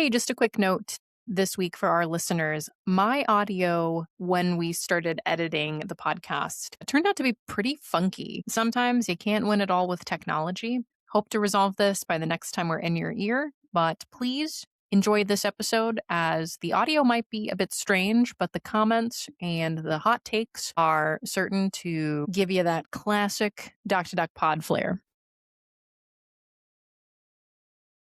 Hey, just a quick note this week for our listeners. My audio, when we started editing the podcast, turned out to be pretty funky. Sometimes you can't win it all with technology. Hope to resolve this by the next time we're in your ear, but please enjoy this episode as the audio might be a bit strange, but the comments and the hot takes are certain to give you that classic Dr. Duck pod flair.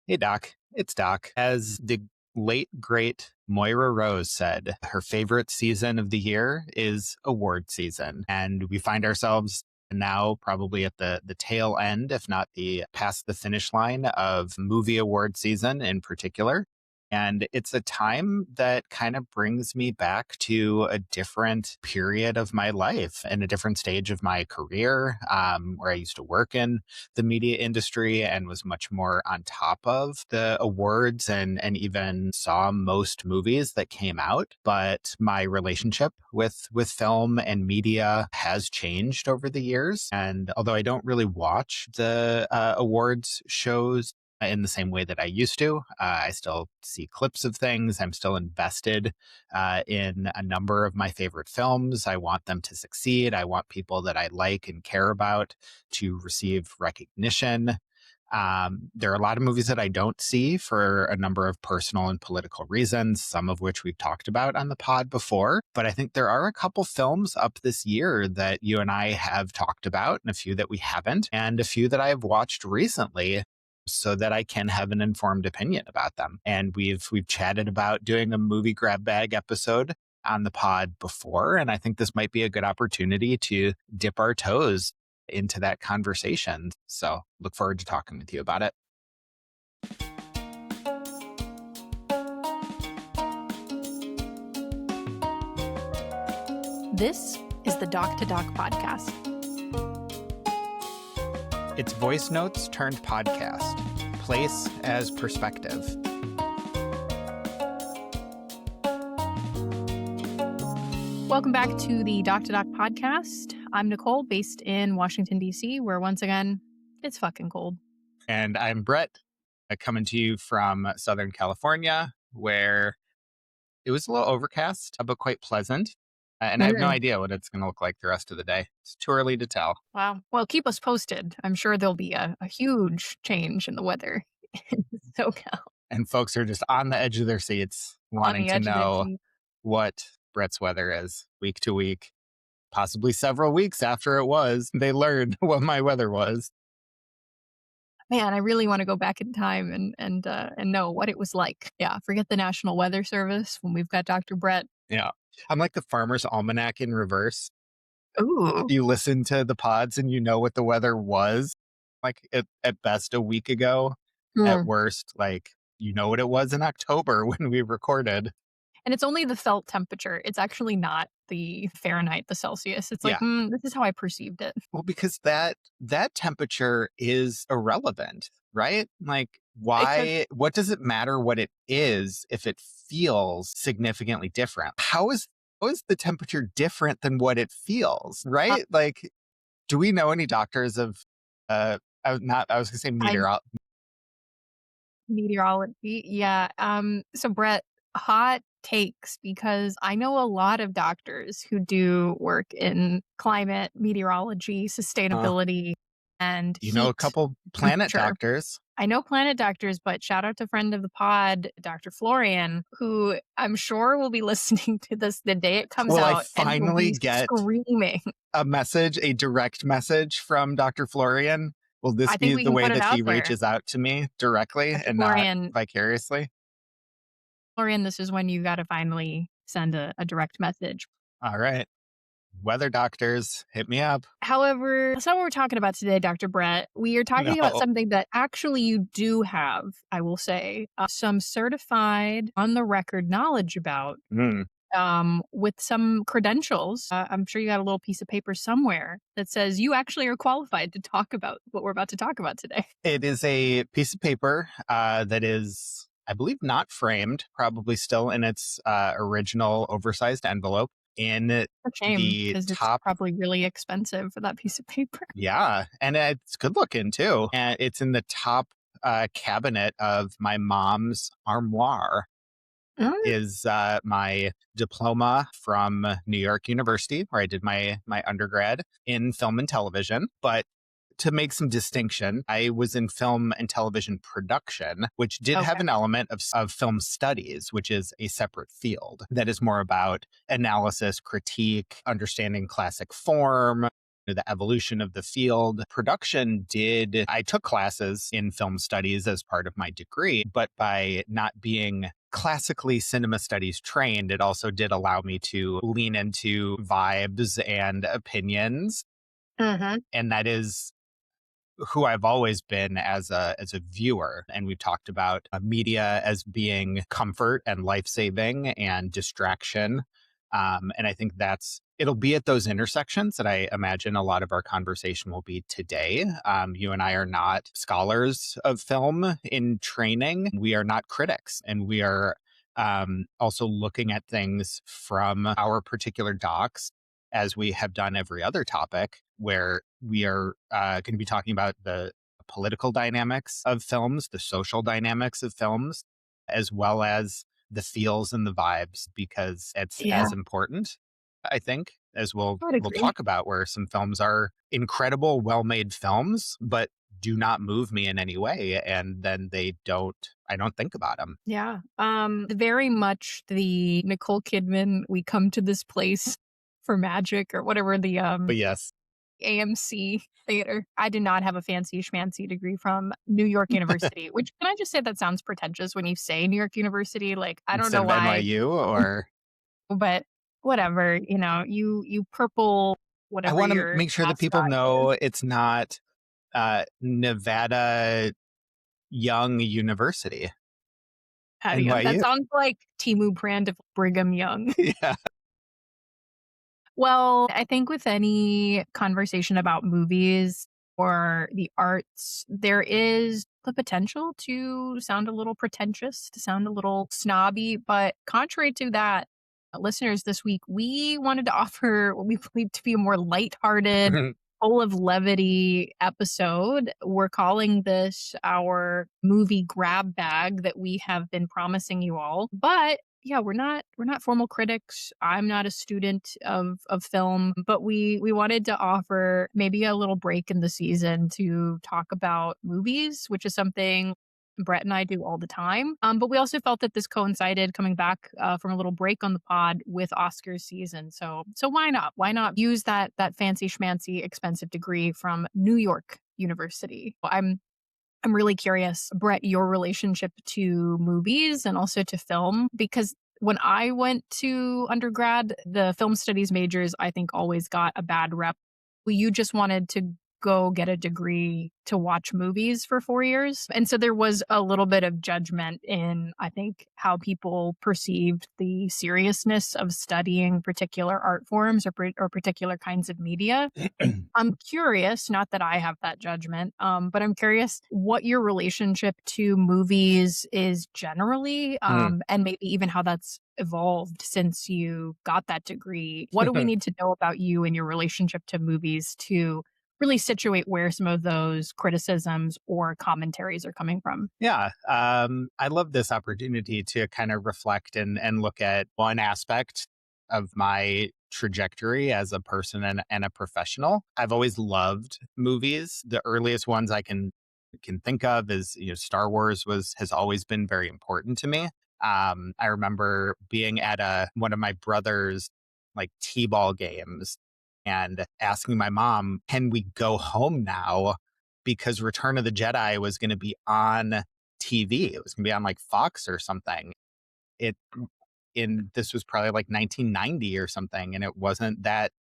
Hey, Doc. It's Doc. As the late, great Moira Rose said, her favorite season of the year is award season. And we find ourselves now probably at the tail end, if not the past the finish line of movie award season in particular. And it's a time that kind of brings me back to a different period of my life and a different stage of my career, where I used to work in the media industry and was much more on top of the awards and even saw most movies that came out. But my relationship with film and media has changed over the years. And although I don't really watch the awards shows in the same way that I used to, I still see clips of things. I'm still invested in a number of my favorite films. I want them to succeed. I want people that I like and care about to receive recognition. There are a lot of movies that I don't see for a number of personal and political reasons, some of which we've talked about on the pod before. But I think there are a couple films up this year that you and I have talked about, and a few that we haven't, and a few that I have watched recently, so that I can have an informed opinion about them. And we've chatted about doing a movie grab bag episode on the pod before, and I think this might be a good opportunity to dip our toes into that conversation. So look forward to talking with you about it. This is the Doc to Doc podcast. It's voice notes turned podcast, place as perspective. Welcome back to the Doc to Doc podcast. I'm Nicole, based in Washington, D.C., where once again, it's fucking cold. And I'm Brett, coming to you from Southern California, where it was a little overcast, but quite pleasant. And I have no idea what it's going to look like the rest of the day. It's too early to tell. Wow. Well, keep us posted. I'm sure there'll be a huge change in the weather in SoCal. And folks are just on the edge of their seats, wanting to know what Brett's weather is week to week. Possibly several weeks after it was, they learned what my weather was. Man, I really want to go back in time and know what it was like. Yeah, forget the National Weather Service when we've got Dr. Brett. Yeah. I'm like the Farmer's Almanac in reverse. Ooh. You listen to the pods and you know what the weather was, like at best a week ago. At worst, like, you know what it was in October when we recorded. And it's only the felt temperature. It's actually not the Fahrenheit, the Celsius. It's like, this is how I perceived it. Well, because that temperature is irrelevant, right? Like, why, what does it matter what it is if it feels significantly different? How is the temperature different than what it feels, right? Like, do we know any doctors of, I was going to say meteorology. Yeah. So Brett, hot takes, because I know a lot of doctors who do work in climate, meteorology, sustainability, and you know a couple planet doctors. I know planet doctors, but shout out to friend of the pod, Dr. Florian, who I'm sure will be listening to this the day it comes out. I finally get screaming a direct message from Dr. Florian. Will this be the way that he reaches out to me directly and not vicariously? Florian, this is when you got to finally send a direct message. All right. Weather doctors, hit me up. However, that's not what we're talking about today, Dr. Brett. We are talking about something that actually you do have, I will say, some certified on the record knowledge about, with some credentials. I'm sure you got a little piece of paper somewhere that says you actually are qualified to talk about what we're about to talk about today. It is a piece of paper that is, I believe, not framed, probably still in its original oversized envelope. In the top, it's probably really expensive for that piece of paper. Yeah, and it's good looking too. And it's in the top cabinet of my mom's armoire Mm, is my diploma from New York University, where I did my undergrad in film and television. But to make some distinction, I was in film and television production, which did have okay. an element of film studies, which is a separate field that is more about analysis, critique, understanding classic form, the evolution of the field. Production did, I took classes in film studies as part of my degree, but by not being classically cinema studies trained, it also did allow me to lean into vibes and opinions. Hmm. And that is who I've always been as a viewer. And we've talked about media as being comfort and life saving and distraction. And I think it'll be at those intersections that I imagine a lot of our conversation will be today. You and I are not scholars of film in training. We are not critics, and we are also looking at things from our particular docs, as we have done every other topic, where we are going to be talking about the political dynamics of films, the social dynamics of films, as well as the feels and the vibes, because it's Yeah, as important, I think, as I would we'll agree. talk about, where some films are incredible, well-made films, but do not move me in any way, and then I don't think about them. Yeah. Very much the Nicole Kidman, we come to this place for magic or whatever the But yes, AMC theater. I did not have a fancy schmancy degree from New York University, which can I just say that sounds pretentious when you say New York University? Like, I don't instead know of why, NYU, or but whatever, you purple I whatever want to your make sure that people mascot is. know it's not Nevada Young University, How do you that NYU. sounds like Timu Brand of Brigham Young. Yeah. Well, I think with any conversation about movies or the arts, there is the potential to sound a little pretentious, to sound a little snobby. But contrary to that, listeners, this week we wanted to offer what we believe to be a more lighthearted, full of levity episode. We're calling this our movie grab bag that we have been promising you all. But yeah, we're not formal critics. I'm not a student of film, but we wanted to offer maybe a little break in the season to talk about movies, which is something Brett and I do all the time. But we also felt that this coincided coming back from a little break on the pod with Oscars season. So why not? Why not use that fancy schmancy expensive degree from New York University? I'm really curious, Brett, your relationship to movies and also to film, because when I went to undergrad, the film studies majors, I think, always got a bad rep. You just wanted to go get a degree to watch movies for 4 years. And so there was a little bit of judgment in, I think, how people perceived the seriousness of studying particular art forms or particular kinds of media. I'm curious, not that I have that judgment, but I'm curious what your relationship to movies is generally, Mm. and maybe even how that's evolved since you got that degree. What do we need to know about you and your relationship to movies to really situate where some of those criticisms or commentaries are coming from? Yeah. I love this opportunity to kind of reflect and look at one aspect of my trajectory as a person and a professional. I've always loved movies. The earliest ones I can think of is, Star Wars has always been very important to me. I remember being at one of my brother's like T-ball games and asking my mom, "Can we go home now?" Because Return of the Jedi was going to be on TV. It was going to be on like Fox or something. It in This was probably like 1990 or something, and it wasn't that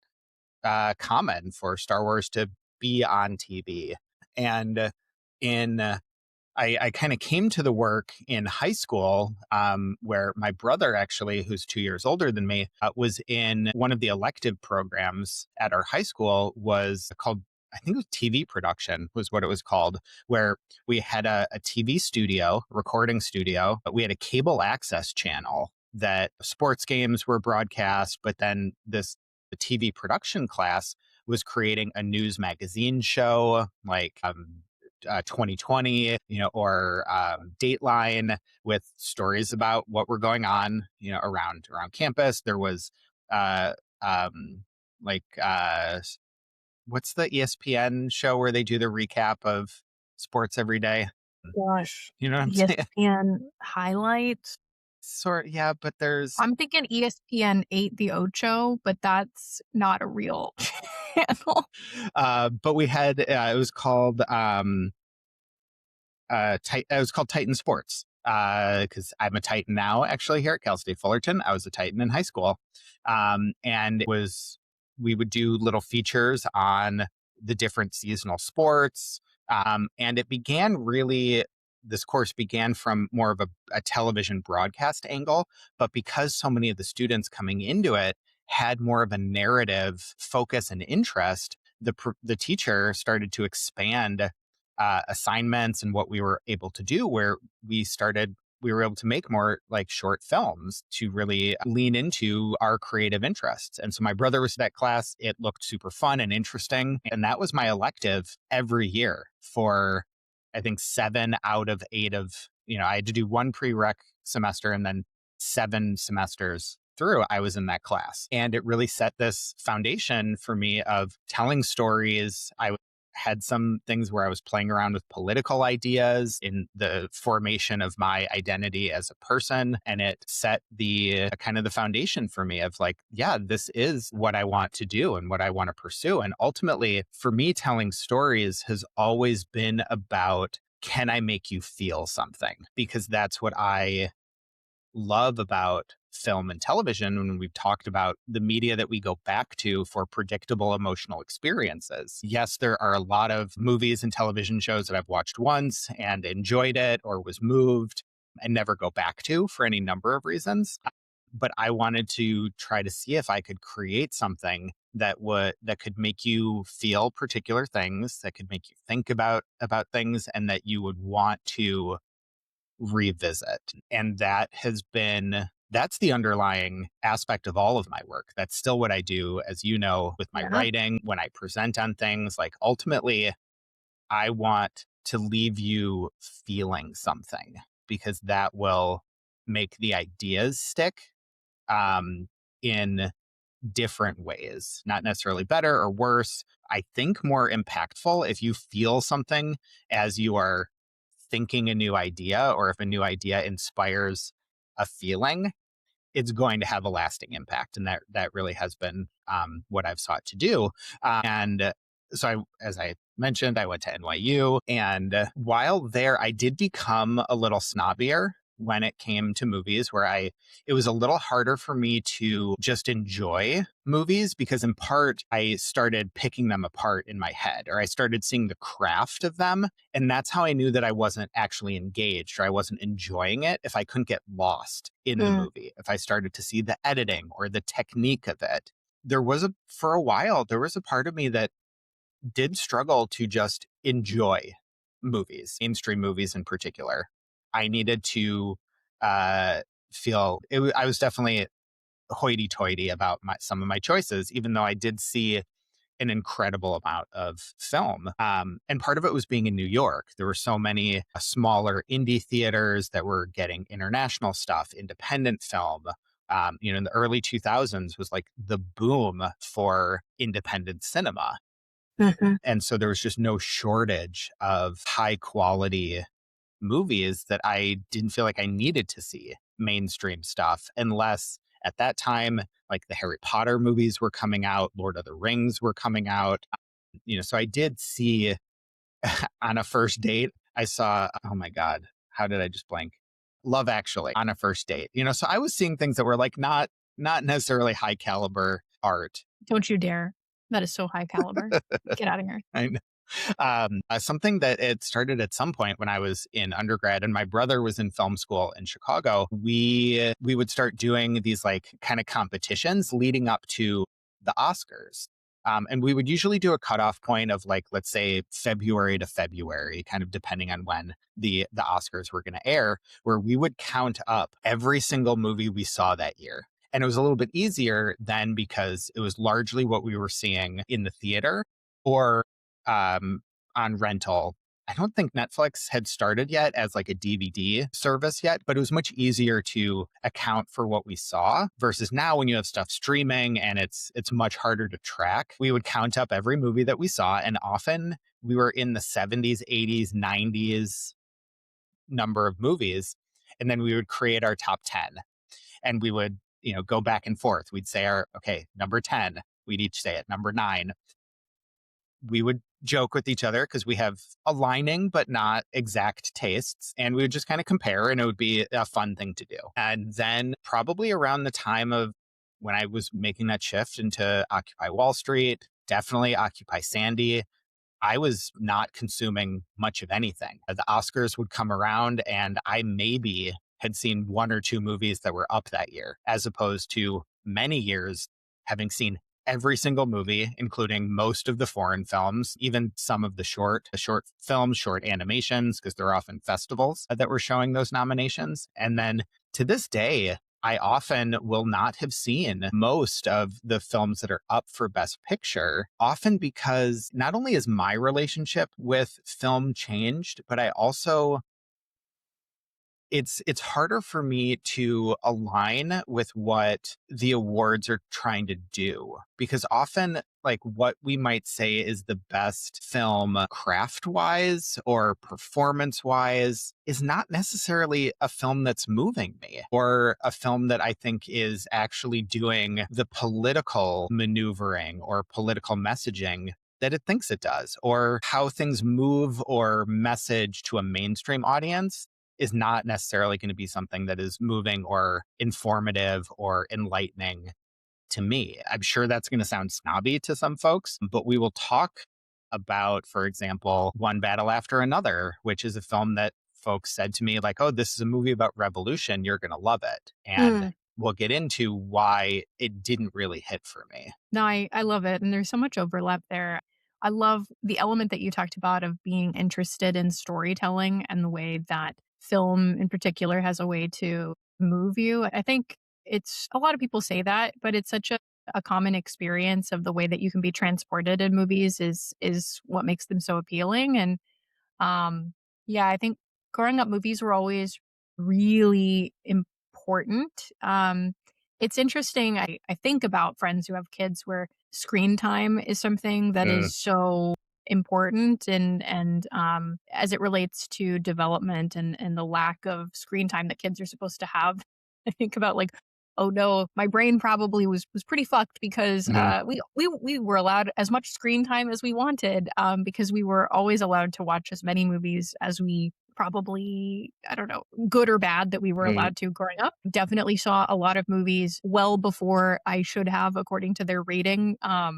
common for Star Wars to be on TV. And in I kind of came to the work in high school, where my brother, actually, who's 2 years older than me, was in one of the elective programs at our high school, was called, I think it was TV production, was what it was called, where we had a TV studio, recording studio, but we had a cable access channel that sports games were broadcast, but then the TV production class was creating a news magazine show, like 2020, or Dateline, with stories about what were going on, around campus. There was uh, um, like what's the ESPN show where they do the recap of sports every day? Gosh. You know what I'm saying? ESPN highlights. Yeah, but there's I'm thinking ESPN 8 The Ocho, but that's not a real channel. but we had it was called it was called Titan Sports, because I'm a Titan now, actually, here at Cal State Fullerton. I was a Titan in high school. And we would do little features on the different seasonal sports. And this course began from more of a television broadcast angle, but because so many of the students coming into it had more of a narrative focus and interest, the teacher started to expand assignments and what we were able to do, where we were able to make more like short films to really lean into our creative interests. And so my brother was in that class. It looked super fun and interesting. And that was my elective every year for, I think, 7 out of 8 I had to do one prereq semester, and then 7 semesters through, I was in that class. And it really set this foundation for me of telling stories. I had some things where I was playing around with political ideas in the formation of my identity as a person. And it set the kind of the foundation for me of like, yeah, this is what I want to do and what I want to pursue. And ultimately, for me, telling stories has always been about, can I make you feel something? Because that's what I love about film and television when we've talked about the media that we go back to for predictable emotional experiences. Yes, there are a lot of movies and television shows that I've watched once and enjoyed it or was moved and never go back to for any number of reasons. But I wanted to try to see if I could create something that could make you feel particular things, that could make you think about things, and that you would want to revisit. And that's the underlying aspect of all of my work. That's still what I do, as you know, with my Yeah. writing, when I present on things. Like, ultimately, I want to leave you feeling something, because that will make the ideas stick, in different ways, not necessarily better or worse. I think more impactful if you feel something as you are thinking a new idea, or if a new idea inspires a feeling, it's going to have a lasting impact. And that really has been what I've sought to do. And so as I mentioned, I went to NYU, and while there, I did become a little snobbier when it came to movies, where it was a little harder for me to just enjoy movies, because in part I started picking them apart in my head, or I started seeing the craft of them. And that's how I knew that I wasn't actually engaged, or I wasn't enjoying it, if I couldn't get lost in the Mm. movie, if I started to see the editing or the technique of it. For a while, there was a part of me that did struggle to just enjoy movies, mainstream movies in particular. I needed to uh, I was definitely hoity-toity about some of my choices, even though I did see an incredible amount of film. And part of it was being in New York. There were so many smaller indie theaters that were getting international stuff, independent film. In the early 2000s was like the boom for independent cinema. Mhm. And so there was just no shortage of high quality movies that I didn't feel like I needed to see mainstream stuff, unless at that time, like, the Harry Potter movies were coming out, Lord of the Rings were coming out. So I did see on a first date, I saw, oh my God, how did I just blank? Love Actually on a first date. So I was seeing things that were like not necessarily high caliber art. Don't you dare. That is so high caliber. Get out of here. I something that it started at some point when I was in undergrad, and my brother was in film school in Chicago. We would start doing these like kind of competitions leading up to the Oscars. And we would usually do a cutoff point of, like, let's say February to February, kind of depending on when the Oscars were going to air, where we would count up every single movie we saw that year. And it was a little bit easier then, because it was largely what we were seeing in the theater or on rental. I don't think Netflix had started yet as like a DVD service yet, but it was much easier to account for what we saw versus now when you have stuff streaming and it's much harder to track. We would count up every movie that we saw, and often we were in the 70s, 80s, 90s number of movies, and then we would create our top 10, and we would, go back and forth. We'd say okay, number 10, we'd each say it, number 9. We would joke with each other because we have aligning but not exact tastes, and we would just kind of compare, and it would be a fun thing to do. And then probably around the time of when I was making that shift into Occupy Wall Street, definitely Occupy Sandy, I was not consuming much of anything. The Oscars would come around and I maybe had seen one or two movies that were up that year, as opposed to many years having seen every single movie, including most of the foreign films, even some of the short films, short animations, because they're often festivals that were showing those nominations. And then to this day, I often will not have seen most of the films that are up for Best Picture, often because not only is my relationship with film changed, but I also it's harder for me to align with what the awards are trying to do, because often like what we might say is the best film craft wise or performance wise is not necessarily a film that's moving me or a film that I think is actually doing the political maneuvering or political messaging that it thinks it does, or how things move or message to a mainstream audience is not necessarily going to be something that is moving or informative or enlightening to me. I'm sure that's going to sound snobby to some folks, but we will talk about, for example, One Battle After Another, which is a film that folks said to me like, oh, this is a movie about revolution. You're going to love it. And we'll get into why it didn't really hit for me. No, I love it. And there's so much overlap there. I love the element that you talked about of being interested in storytelling and the way that film in particular has a way to move you. I think it's a lot of people say that, but it's such a common experience of the way that you can be transported in movies is what makes them so appealing. And yeah, I think growing up movies were always really important. It's interesting. I think about friends who have kids where screen time is something that is so important and as it relates to development and the lack of screen time that kids are supposed to have. I think about like, oh no, my brain probably was pretty fucked because we were allowed as much screen time as we wanted because we were always allowed to watch as many movies as we probably, I don't know, good or bad that we were allowed to growing up. Definitely saw a lot of movies well before I should have, according to their rating. A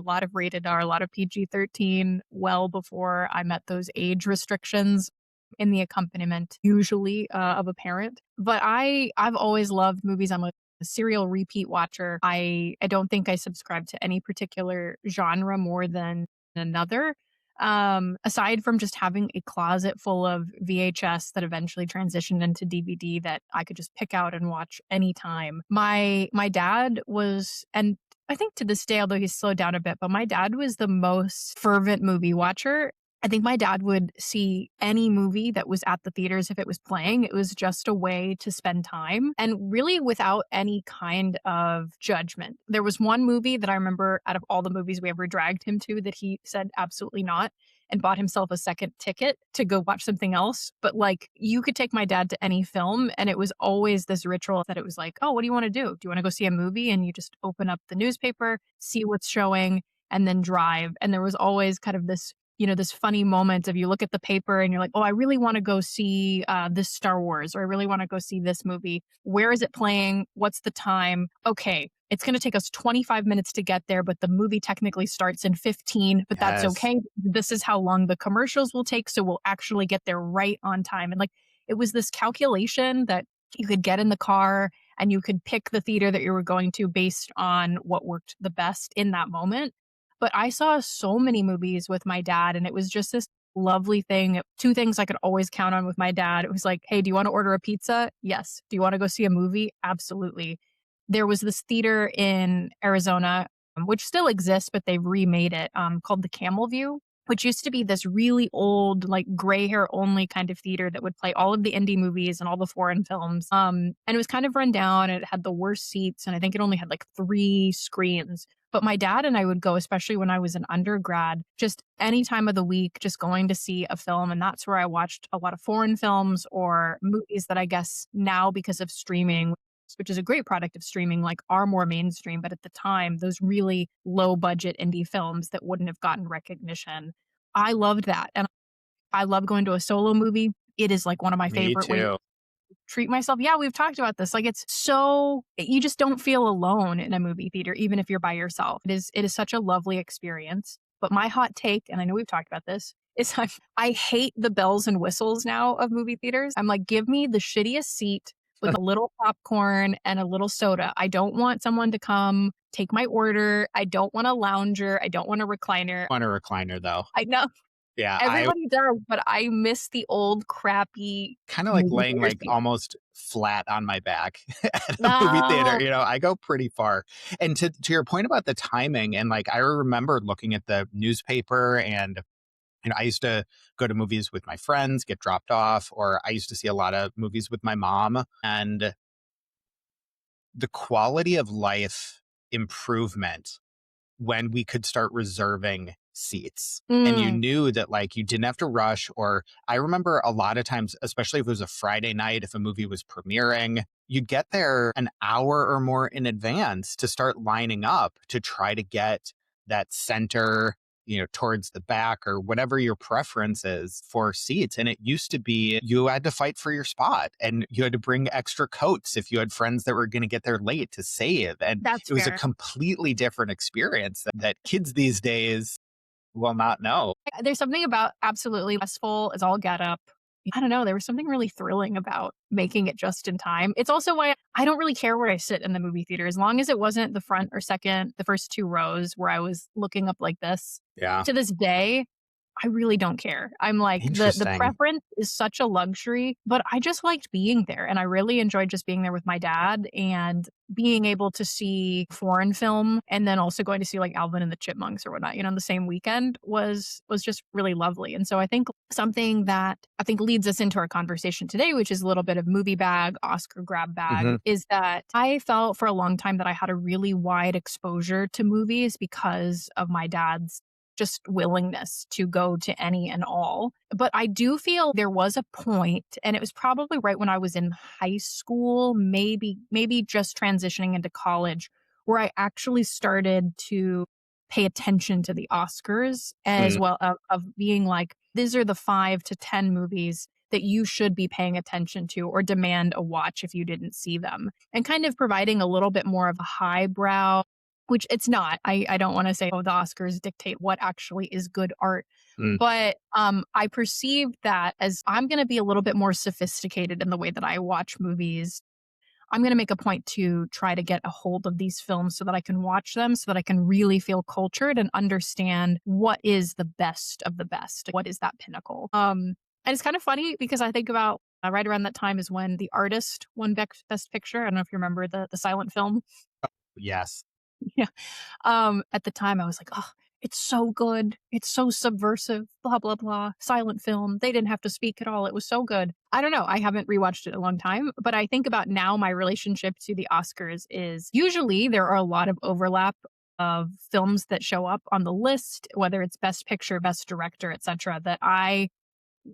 lot of rated R, a lot of PG-13, well before I met those age restrictions in the accompaniment, usually of a parent. But I've always loved movies. I'm a serial repeat watcher. I don't think I subscribe to any particular genre more than another. Aside from just having a closet full of VHS that eventually transitioned into DVD that I could just pick out and watch anytime. My dad was, and I think to this day, although he's slowed down a bit, but my dad was the most fervent movie watcher. I think my dad would see any movie that was at the theaters if it was playing. It was just a way to spend time and really without any kind of judgment. There was one movie that I remember out of all the movies we ever dragged him to that he said absolutely not and bought himself a second ticket to go watch something else. But like you could take my dad to any film and it was always this ritual that it was like, oh, what do you want to do? Do you want to go see a movie? And you just open up the newspaper, see what's showing, and then drive. And there was always kind of this this funny moment of you look at the paper and you're like, oh, I really want to go see this Star Wars, or I really want to go see this movie. Where is it playing? What's the time? Okay, it's going to take us 25 minutes to get there, but the movie technically starts in 15, but that's okay. This is how long the commercials will take, so we'll actually get there right on time. And like, it was this calculation that you could get in the car and you could pick the theater that you were going to based on what worked the best in that moment. But I saw so many movies with my dad, and it was just this lovely thing. Two things I could always count on with my dad. It was like, hey, do you want to order a pizza? Yes. Do you want to go see a movie? Absolutely. There was this theater in Arizona, which still exists, but they've remade it, called the Camel View. which used to be this really old, like gray hair only kind of theater that would play all of the indie movies and all the foreign films. And it was kind of run down. And it had the worst seats, and I think it only had like 3 screens. But my dad and I would go, especially when I was an undergrad, just any time of the week, just going to see a film. And that's where I watched a lot of foreign films or movies that I guess now, because of streaming, which is a great product of streaming, like are more mainstream. But at the time, those really low budget indie films that wouldn't have gotten recognition, I loved that. And I love going to a solo movie. It is like one of my Me favorite ways too. treat myself. Yeah, we've talked about this. Like it's so you just don't feel alone in a movie theater, even if you're by yourself. It is such a lovely experience. But my hot take, and I know we've talked about this, is I hate the bells and whistles now of movie theaters. I'm like, give me the shittiest seat with a little popcorn and a little soda. I don't want someone to come take my order. I don't want a lounger. I don't want a recliner. Want a recliner though. I know Yeah, I everybody does, but I miss the old crappy kind of like movie laying theater like seat. almost flat on my back at a movie theater. No. I go pretty far. And to your point about the timing, and like I remember looking at the newspaper, and I used to go to movies with my friends, get dropped off, or I used to see a lot of movies with my mom, and the quality of life improvement when we could start reserving seats. And you Mm, knew that like you didn't have to rush. Or I remember a lot of times, especially if it was a Friday night, if a movie was premiering, you'd get there an hour or more in advance to start lining up to try to get that center, towards the back or whatever your preference is for seats. And it used to be you had to fight for your spot, and you had to bring extra coats if you had friends that were going to get there late to save. And that's it was a fair. completely different experience that kids these days will not know. There's something about absolutely restful as all get up. I don't know. There was something really thrilling about making it just in time. It's also why I don't really care where I sit in the movie theater, as long as it wasn't the front or second, the first 2 rows where I was looking up like this. Yeah. To this day, I really don't care. I'm like, the Interesting. preference is such a luxury, but I just liked being there. And I really enjoyed just being there with my dad and being able to see foreign film, and then also going to see like Alvin and the Chipmunks or whatnot, on the same weekend was just really lovely. And so I think something that I think leads us into our conversation today, which is a little bit of movie bag, Oscar grab bag, Hmm. is that I felt for a long time that I had a really wide exposure to movies because of my dad's just willingness to go to any and all. But I do feel there was a point, and it was probably right when I was in high school, maybe just transitioning into college, where I actually started to pay attention to the Oscars, as well of being like, these are the 5 to 10 movies that you should be paying attention to or demand a watch if you didn't see them, and kind of providing a little bit more of a highbrow, which it's not. I don't want to say, oh, the Oscars dictate what actually is good art. But I perceive that as I'm going to be a little bit more sophisticated in the way that I watch movies. I'm going to make a point to try to get a hold of these films so that I can watch them, so that I can really feel cultured and understand what is the best of the best. What is that pinnacle? And it's kind of funny because I think about right around that time is when The Artist won Best Picture. I don't know if you remember the silent film. Yes. Yeah. At the time, I was like, "Oh, it's so good. It's so subversive, blah, blah, blah. Silent film. They didn't have to speak at all. It was so good." I don't know. I haven't rewatched it in a long time, but I think about now my relationship to the Oscars is usually there are a lot of overlap of films that show up on the list, whether it's Best Picture, Best Director, etc., that I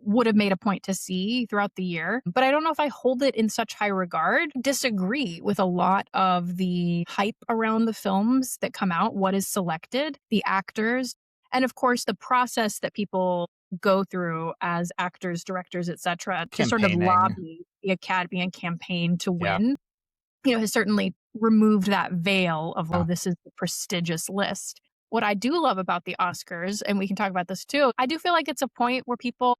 would have made a point to see throughout the year. But I don't know if I hold it in such high regard. Disagree with a lot of the hype around the films that come out, what is selected, the actors, and of course the process that people go through as actors, directors, etc., to sort of Campaigning. lobby the Academy and campaign to Yeah. win, has certainly removed that veil of, oh, Yeah. this is the prestigious list. What I do love about the Oscars, and we can talk about this too, I do feel like it's a point where people,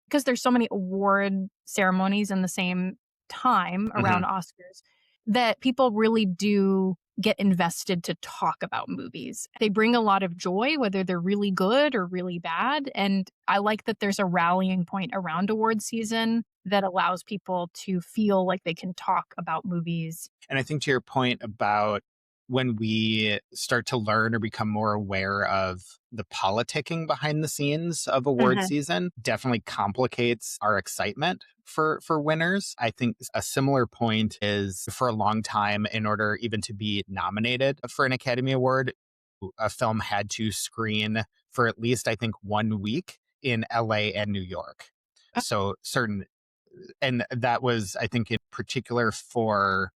because there's so many award ceremonies in the same time Mhm. around Oscars, that people really do get invested to talk about movies. They bring a lot of joy, whether they're really good or really bad. And I like that there's a rallying point around award season that allows people to feel like they can talk about movies. And I think to your point about when we start to learn or become more aware of the politicking behind the scenes of award Uh-huh. season, definitely complicates our excitement for winners. I think a similar point is, for a long time, in order even to be nominated for an Academy Award, a film had to screen for at least, I think, 1 week in LA and New York. So certain, and that was, I think, in particular for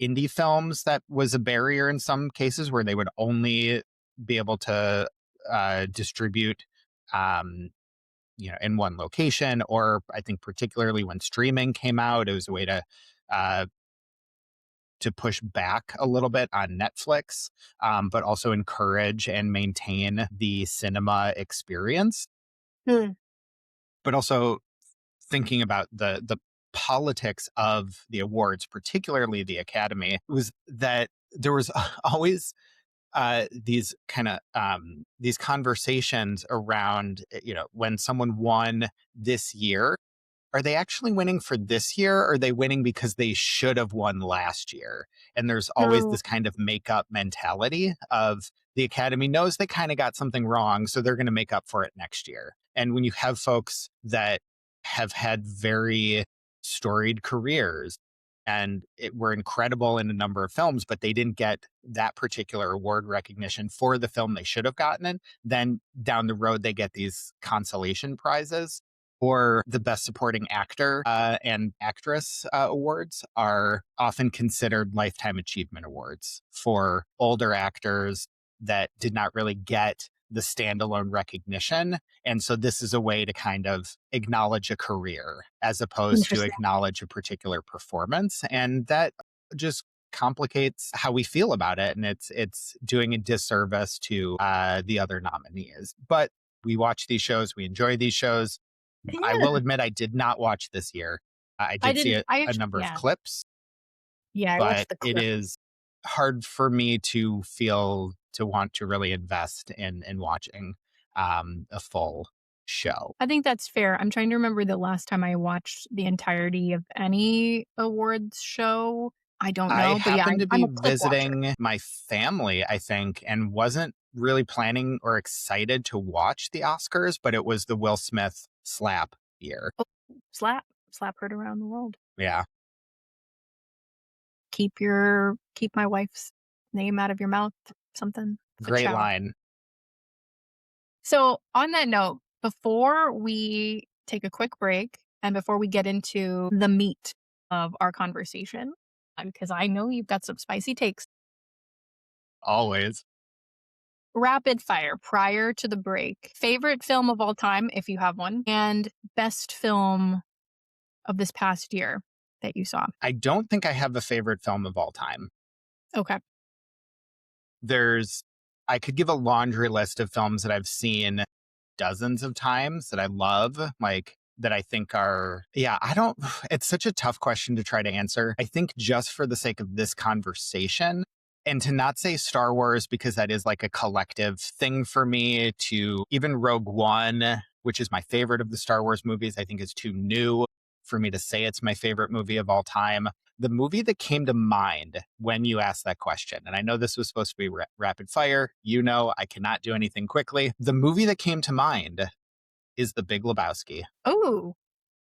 indie films, that was a barrier in some cases, where they would only be able to distribute, um, in one location. Or I think particularly when streaming came out, it was a way uh, to push back a little bit on Netflix, but also encourage and maintain the cinema experience. Hmm. But also thinking about the politics of the awards, particularly the Academy, was that there was always these kind of these conversations around, when someone won this year, are they actually winning for this year, or are they winning because they should have won last year? And there's always Hmm. this kind of make-up mentality of, the Academy knows they kind of got something wrong, so they're going to make up for it next year. And when you have folks that have had very storied careers and were incredible in a number of films, but they didn't get that particular award recognition for the film they should have gotten it, then down the road they get these consolation prizes. Or the Best Supporting Actor and Actress awards are often considered lifetime achievement awards for older actors that did not really get the standalone recognition. And so this is a way to kind of acknowledge a career as opposed to Interesting. acknowledge a particular performance. And that just complicates how we feel about it. And it's doing a disservice to the other nominees. But we watch these shows, we enjoy these shows. I will Yeah. admit I did not watch this year. I I did see didn't. I a actually, number of yeah. clips, Yeah, I but watched the it clip. is hard for me to feel to want to really invest in watching a full show. I think that's fair. I'm trying to remember the last time I watched the entirety of any awards show. I don't I know, but yeah, happened to I'm be a clip watcher. visiting my family, I think, and wasn't really planning or excited to watch the Oscars, but it was the Will Smith slap year. Oh, slap, slap heard around the world. Yeah, Keep my wife's name out of your mouth. Something. great Fa. line. So, on that note, before we take a quick break and before we get into the meat of our conversation, because I know you've got some spicy takes, Always. rapid fire prior to the break. Favorite film of all time, if you have one, and best film of this past year that you saw. I don't think I have a favorite film of all time. Okay. There's I could give a laundry list of films that I've seen dozens of times that I love, like, that I think are, yeah, I don't, it's such a tough question to try to answer. I think just for the sake of this conversation, and to not say Star Wars because that is like a collective thing for me, to even Rogue One, which is my favorite of the Star Wars movies, I think is too new for me to say it's my favorite movie of all time. The movie that came to mind when you asked that question, and I know this was supposed to be rapid fire, I cannot do anything quickly. The movie that came to mind is The Big Lebowski. Oh,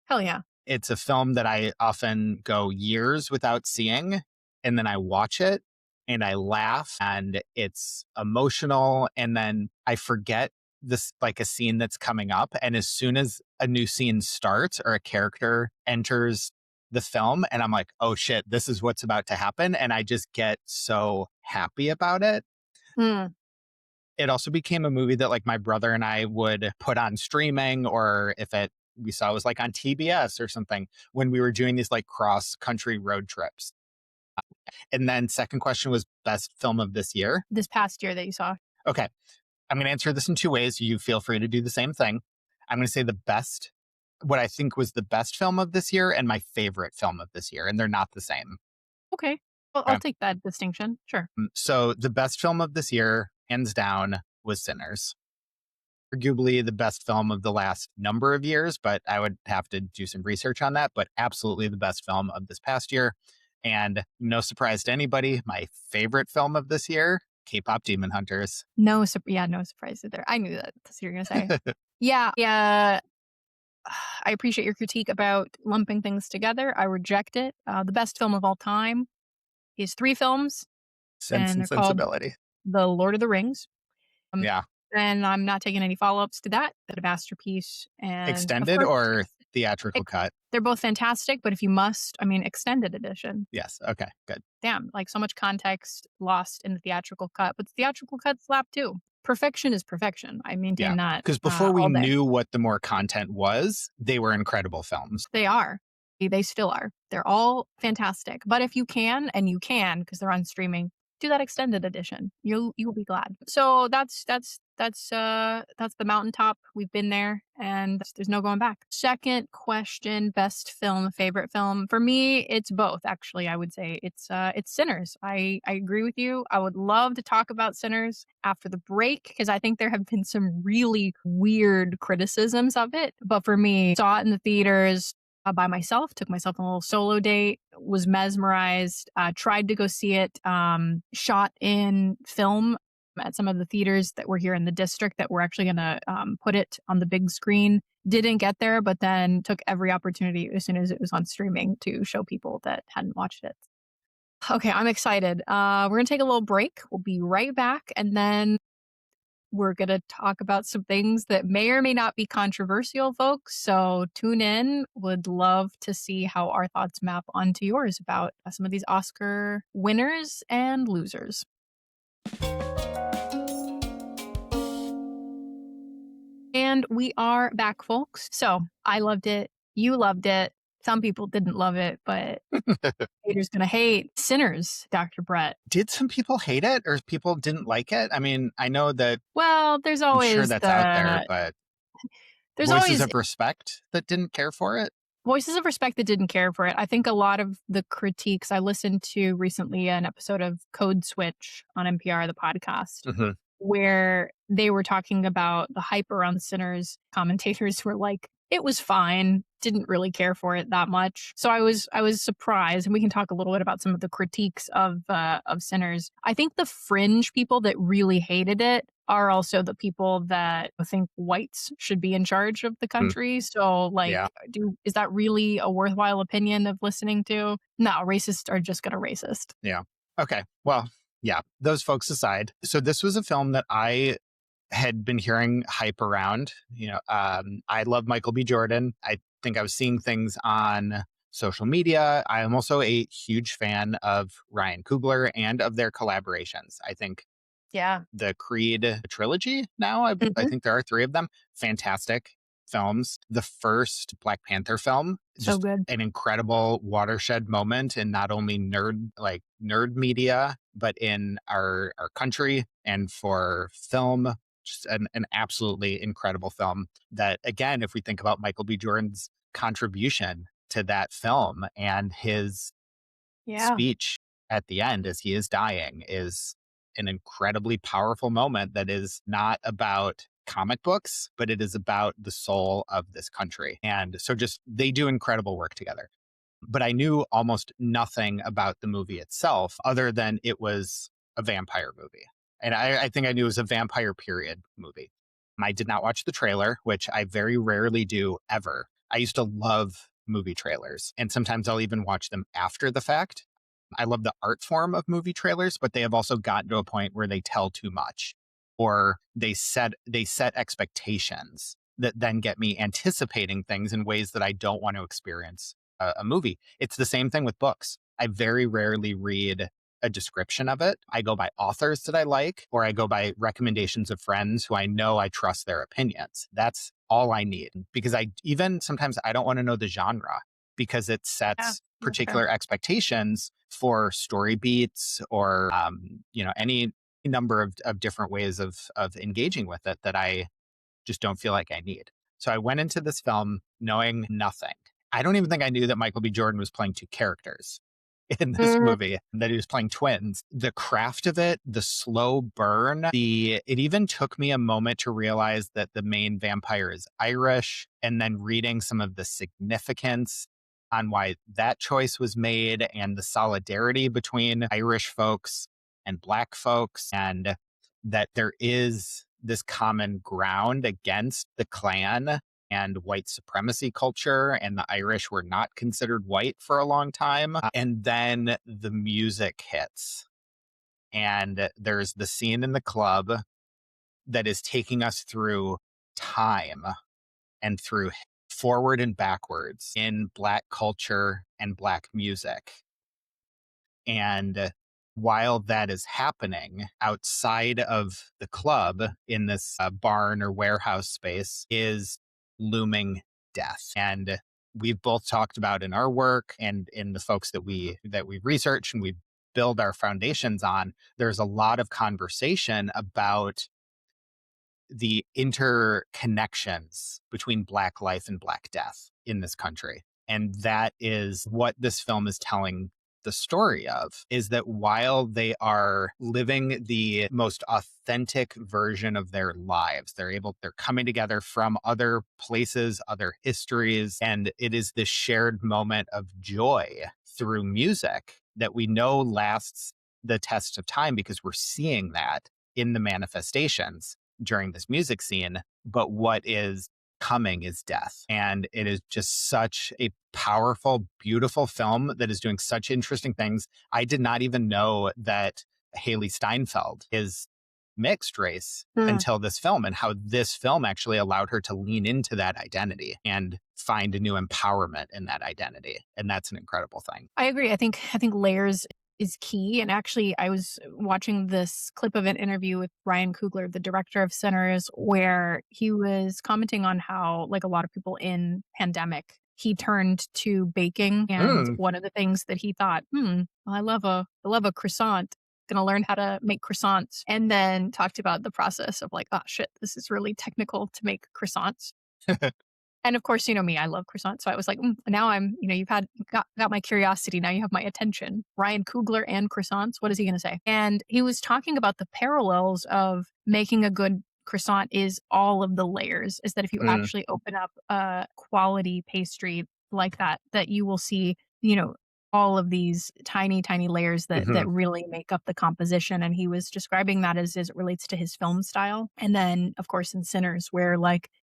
hell yeah. It's a film that I often go years without seeing, and then I watch it and I laugh and it's emotional. And then I forget this, like, a scene that's coming up. And as soon as a new scene starts or a character enters the film, and I'm like, oh shit, this is what's about to happen. And I just get so happy about it. Hmm. It also became a movie that, like, my brother and I would put on streaming, or if we saw it was like on TBS or something, when we were doing these like cross country road trips. And then second question was best film of this year. This past year that you saw. Okay. I'm going to answer this in two ways. You feel free to do the same thing. I'm going to say what I think was the best film of this year and my favorite film of this year. And they're not the same. Okay. Well, I'll Okay. take that distinction. Sure. So the best film of this year, hands down, was Sinners. Arguably the best film of the last number of years, but I would have to do some research on that. But absolutely the best film of this past year. And no surprise to anybody, my favorite film of this year, K-pop Demon Hunters. No surprise there. I knew that. That's what you were gonna say. Yeah. I appreciate your critique about lumping things together. I reject it. The best film of all time is three films, Sense and and they're called Sensibility. The Lord of the Rings. Um, Yeah. and I'm not taking any follow-ups to that. That's a masterpiece. And of Extended course, or theatrical cut? they're both fantastic, but if you must, I mean, extended edition. Yes. Okay, good. Damn, like so much context lost in the theatrical cut, but the theatrical cut slap too. Perfection is perfection. I Yeah. maintain that Because before we all day. knew what the more content was, they were incredible films. They are. They still are. They're all fantastic. But if you can, and you can because they're on streaming, do that extended edition. You'll be glad. So that's the mountaintop. We've been there and there's no going back. Second question, best film, favorite film. For me, it's both actually. I would say it's Sinners. I agree with you. I would love to talk about Sinners after the break because I think there have been some really weird criticisms of it. But for me, saw it in the theaters by myself, took myself on a little solo date, was mesmerized, tried to go see it, shot in film at some of the theaters that were here in the district that were actually going to put it on the big screen. Didn't get there, but then took every opportunity as soon as it was on streaming to show people that hadn't watched it. Okay, I'm excited. We're going to take a little break. We'll be right back. And then we're going to talk about some things that may or may not be controversial, folks. So tune in. Would love to see how our thoughts map onto yours about some of these Oscar winners and losers. And we are back, folks. So I loved it. You loved it. Some people didn't love it, but haters gonna hate. Sinners, Dr. Brett. Did some people hate it or people didn't like it? I mean, I know that Well, there's I'm sure always that's out there, but there's voices always of respect that didn't care for it. voices of respect that didn't care for it. I think a lot of the critiques I listened to recently an episode of Code Switch on NPR, the podcast, Mhm. where they were talking about the hype around Sinners. Commentators were like, it was fine, didn't really care for it that much. So I was surprised, and we can talk a little bit about some of the critiques of Sinners. I think the fringe people that really hated it are also the people that think whites should be in charge of the country. So like, Yeah. is that really a worthwhile opinion of listening to? No, racists are just gonna racist. Yeah. Okay. Well, yeah, those folks aside. So this was a film that I had been hearing hype around. I love Michael B. Jordan. I think I was seeing things on social media. I am also a huge fan of Ryan Coogler and of their collaborations. I think Yeah. the Creed trilogy now, I Mhm. think there are three of them. Fantastic films. The first Black Panther film, So just good. an incredible watershed moment in not only nerd media, but in our country and for film. Just an absolutely incredible film that, again, if we think about Michael B. Jordan's contribution to that film and his Yeah. speech at the end as he is dying is an incredibly powerful moment that is not about comic books, but it is about the soul of this country. And so just they do incredible work together. But I knew almost nothing about the movie itself other than it was a vampire movie. And I think I knew it was a vampire period movie. I did not watch the trailer, which I very rarely do ever. I used to love movie trailers, and sometimes I'll even watch them after the fact. I love the art form of movie trailers, but they have also gotten to a point where they tell too much, or they set expectations that then get me anticipating things in ways that I don't want to experience a movie. It's the same thing with books. I very rarely read a description of it. I go by authors that I like, or I go by recommendations of friends who I know I trust their opinions. That's all I need, because sometimes I don't want to know the genre, because it Yeah. sets That's particular fair. expectations for story beats or any number of different ways of engaging with it that I just don't feel like I need. So I went into this film knowing nothing. I don't even think I knew that Michael B. Jordan was playing two characters in this Mm, movie, that he was playing twins. The craft of it, the slow burn, it even took me a moment to realize that the main vampire is Irish, and then reading some of the significance on why that choice was made and the solidarity between Irish folks and Black folks, and that there is this common ground against the Klan and white supremacy culture, and the Irish were not considered white for a long time. And then the music hits, and there's the scene in the club that is taking us through time and through forward and backwards in Black culture and Black music. And while that is happening, outside of the club in this barn or warehouse space is looming death. And we've both talked about in our work and in the folks that we research and we build our foundations on, there's a lot of conversation about the interconnections between Black life and Black death in this country. And that is what this film is telling the story of, is that while they are living the most authentic version of their lives, they're coming together from other places, other histories, and it is this shared moment of joy through music that we know lasts the test of time because we're seeing that in the manifestations during this music scene. But what is coming is death. And it is just such a powerful, beautiful film that is doing such interesting things. I did not even know that Haley Steinfeld is mixed race until this film, and how this film actually allowed her to lean into that identity and find a new empowerment in that identity. And that's an incredible thing. I agree. I think layers is key. And actually, I was watching this clip of an interview with Ryan Coogler, the director of Sinners, where he was commenting on how, like a lot of people in pandemic, he turned to baking. And one of the things that he thought, well, I love a croissant. Gonna learn how to make croissants. And then talked about the process of like, oh shit, this is really technical to make croissants. And of course, you know me, I love croissants. So I was like, now I'm, you've got my curiosity. Now you have my attention. Ryan Coogler and croissants. What is he going to say? And he was talking about the parallels of making a good croissant is all of the layers, is that if you actually open up a quality pastry like that you will see, all of these tiny, tiny layers that really make up the composition. And he was describing that as it relates to his film style. And then, of course, in Sinners, where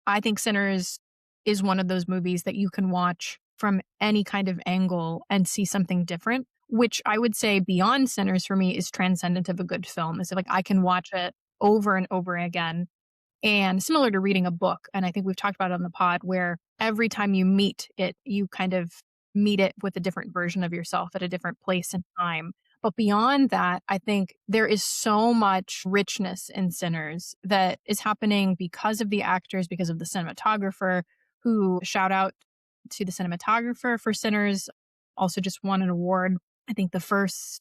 I think Sinners is one of those movies that you can watch from any kind of angle and see something different, which I would say beyond Sinners for me is transcendent of a good film. Is I can watch it over and over again. And similar to reading a book, and I think we've talked about it on the pod, where every time you meet it, you kind of meet it with a different version of yourself at a different place and time. But beyond that, I think there is so much richness in Sinners that is happening because of the actors, because of the cinematographer, who, shout out to the cinematographer for Sinners, also just won an award. I think the first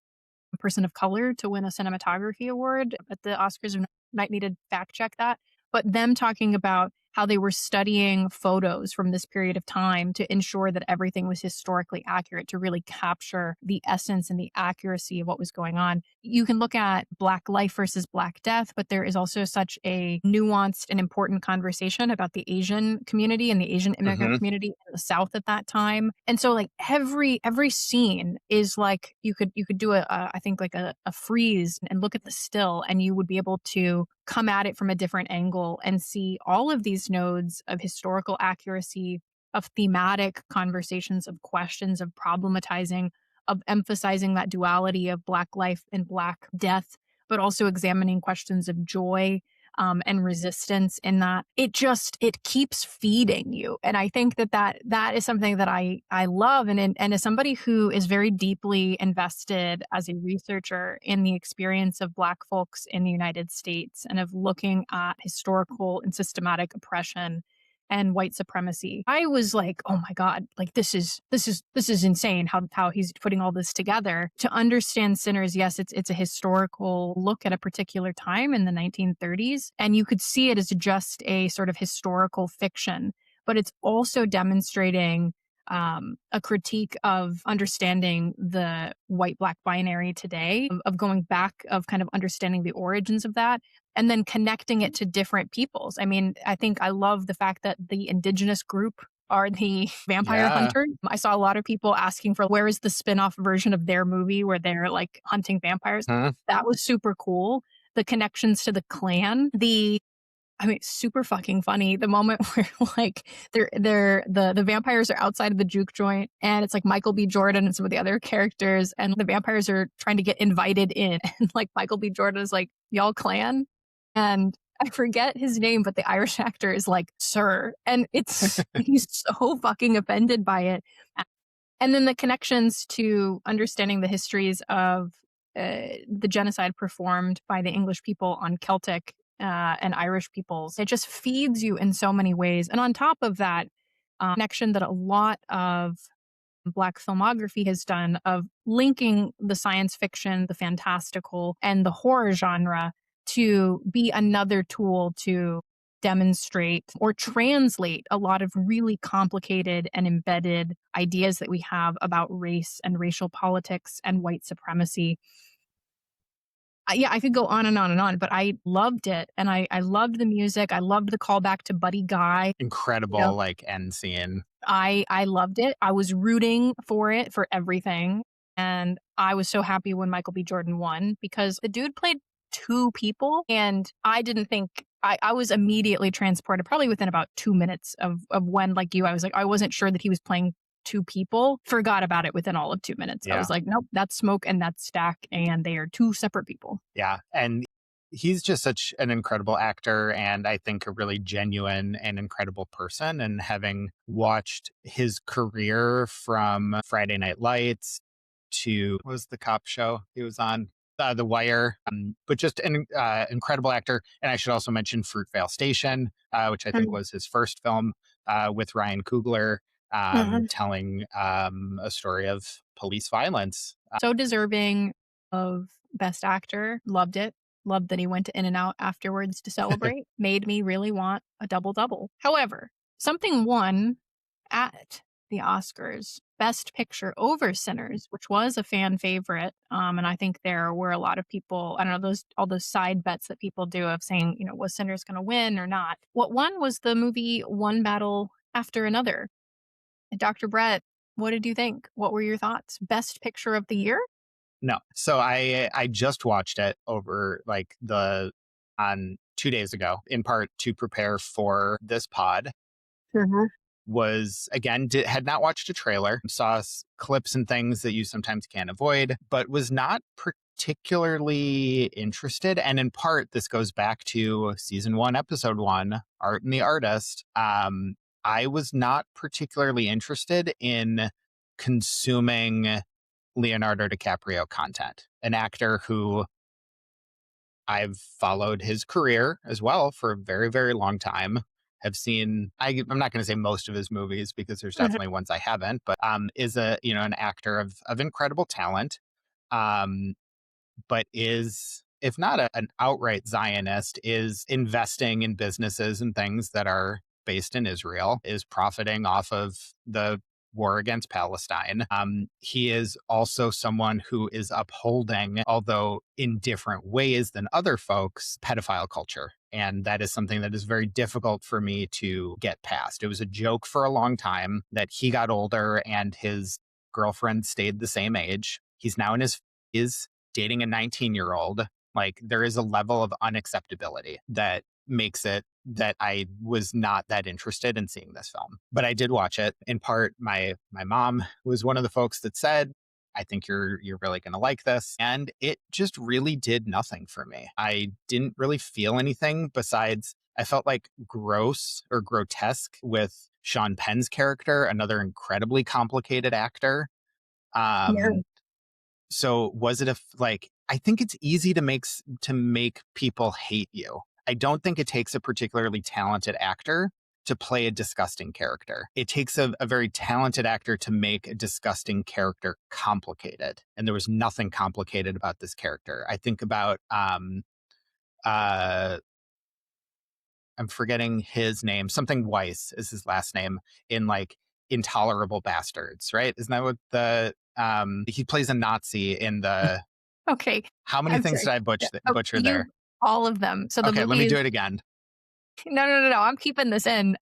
person of color to win a cinematography award at the Oscars. Might need to fact check that. But them talking about how they were studying photos from this period of time to ensure that everything was historically accurate, to really capture the essence and the accuracy of what was going on. You can look at Black life versus Black death, but there is also such a nuanced and important conversation about the Asian community and the Asian immigrant community in the South at that time. And so like every scene is like, you could do I think like a freeze and look at the still, and you would be able to come at it from a different angle and see all of these nodes of historical accuracy, of thematic conversations, of questions, of problematizing, of emphasizing that duality of Black life and Black death, but also examining questions of joy and resistance in that. It keeps feeding you. And I think that is something that I love. And as somebody who is very deeply invested as a researcher in the experience of Black folks in the United States and of looking at historical and systematic oppression and white supremacy, I was like, oh my God, like this is insane how he's putting all this together. To understand Sinners, yes, it's a historical look at a particular time in the 1930s, and you could see it as just a sort of historical fiction, but it's also demonstrating a critique of understanding the white-Black binary today, of going back, of kind of understanding the origins of that, and then connecting it to different peoples. I mean, I think I love the fact that the indigenous group are the vampire Yeah. hunters. I saw a lot of people asking for where is the spin-off version of their movie where they're like hunting vampires. Hmm. That was super cool. The connections to the clan, super fucking funny. The moment where like the vampires are outside of the juke joint and it's like Michael B. Jordan and some of the other characters and the vampires are trying to get invited in and like Michael B. Jordan is like, y'all clan? And I forget his name, but the Irish actor is like, sir. And he's so fucking offended by it. And then the connections to understanding the histories of the genocide performed by the English people on Celtic and Irish peoples. It just feeds you in so many ways. And on top of that, connection that a lot of Black filmography has done of linking the science fiction, the fantastical, and the horror genre to be another tool to demonstrate or translate a lot of really complicated and embedded ideas that we have about race and racial politics and white supremacy. Yeah, I could go on and on and on, but I loved it. And I loved the music. I loved the callback to Buddy Guy. You Incredible, know, like, end scene. I loved it. I was rooting for it for everything. And I was so happy when Michael B. Jordan won because the dude played two people. And I didn't think I was immediately transported, probably within about 2 minutes of when, like you, I was like, I wasn't sure that he was playing two people. Forgot about it within all of 2 minutes. I Yeah. was like, nope, that's Smoke and that's Stack, and they are two separate people. Yeah. And he's just such an incredible actor and I think a really genuine and incredible person. And having watched his career from Friday Night Lights to what was the cop show he was on? The Wire, but just an incredible actor. And I should also mention Fruitvale Station, which I think Mhm. was his first film with Ryan Coogler, Mhm. telling a story of police violence. So deserving of Best Actor. Loved it. Loved that he went to In-N-Out afterwards to celebrate. Made me really want a double double. However, something won at the Oscars. Best Picture over Sinners, which was a fan favorite. And I think there were a lot of people, I don't know, all those side bets that people do of saying, was Sinners going to win or not? What won was the movie One Battle After Another. Dr. Brett, what did you think? What were your thoughts? Best Picture of the year? No. So I just watched it over like the on 2 days ago, in part to prepare for this pod. Mhm. Was again had not watched a trailer, saw clips and things that you sometimes can't avoid, but was not particularly interested. And in part, this goes back to season 1, episode 1, Art and the Artist. I was not particularly interested in consuming Leonardo DiCaprio content, an actor who I've followed his career as well for a very, very long time. Have seen, I'm not going to say most of his movies because there's Mhm. definitely ones I haven't, but is an actor of incredible talent. Um, but is, if not an outright Zionist, is investing in businesses and things that are based in Israel, is profiting off of the war against Palestine. He is also someone who is upholding, although in different ways than other folks, pedophile culture. And that is something that is very difficult for me to get past. It was a joke for a long time that he got older and his girlfriend stayed the same age. He's now in his is dating a 19-year-old. Like there is a level of unacceptability that makes it that I was not that interested in seeing this film. But I did watch it. In part, my mom was one of the folks that said, I think you're really going to like this. And it just really did nothing for me. I didn't really feel anything besides I felt like gross or grotesque with Sean Penn's character, another incredibly complicated actor. Yeah. Um, so was it like I think it's easy to make people hate you. I don't think it takes a particularly talented actor to play a disgusting character. It takes a very talented actor to make a disgusting character complicated. And there was nothing complicated about this character. I think about uh I'm forgetting his name. Something Weiss is his last name in like Intolerable Bastards, right? Isn't that what he plays a Nazi in the Okay. how many I'm things sorry. did I Yeah. Oh, butcher you there? all of them. So the Okay, let movie me do is it again. no, no, no, no. I'm keeping this in.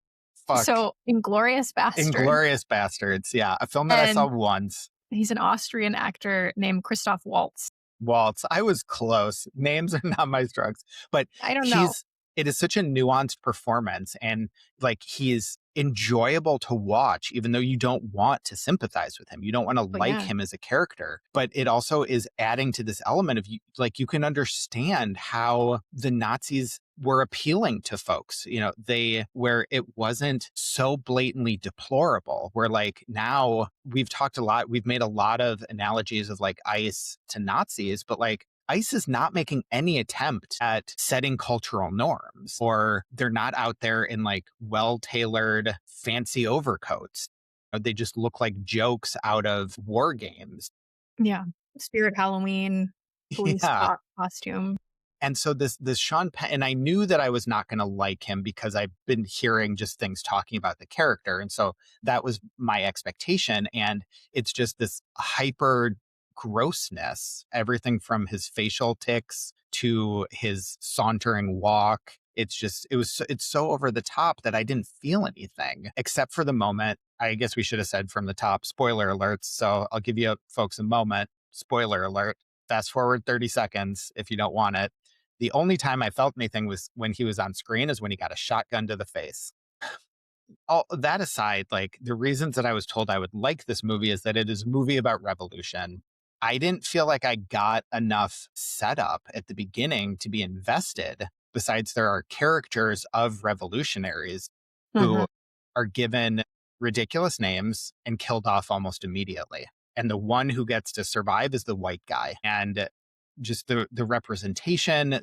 fuck. So, Inglorious Bastard. Inglorious Bastards. Yeah. A film that I saw And once. he's an Austrian actor named Christoph Waltz. Waltz. I was close. Names are not my strengths, but I don't know. he's it is such a nuanced performance, and like he is enjoyable to watch even though you don't want to sympathize with him. You don't want to But like yeah. him as a character, but it also is adding to this element of you like you can understand how the Nazis were appealing to folks, they where it wasn't so blatantly deplorable, where like now we've made a lot of analogies of like ICE to Nazis, but like ICE is not making any attempt at setting cultural norms, or they're not out there in like well-tailored fancy overcoats. They just look like jokes out of war games. Yeah. Spirit Halloween, police Yeah. costume. And so this Sean Penn, and I knew that I was not going to like him because I've been hearing just things talking about the character. And so that was my expectation. And it's just this hyper grossness, everything from his facial tics to his sauntering walk. It's so over the top that I didn't feel anything except for the moment. I guess we should have said from the top, spoiler alerts. So I'll give you folks a moment. Spoiler alert. Fast forward 30 seconds if you don't want it. The only time I felt anything was when he was on screen is when he got a shotgun to the face. All that aside, like the reasons that I was told I would like this movie is that it is a movie about revolution. I didn't feel like I got enough setup at the beginning to be invested. Besides, there are characters of revolutionaries Mhm. who are given ridiculous names and killed off almost immediately. And the one who gets to survive is the white guy. And just the representation,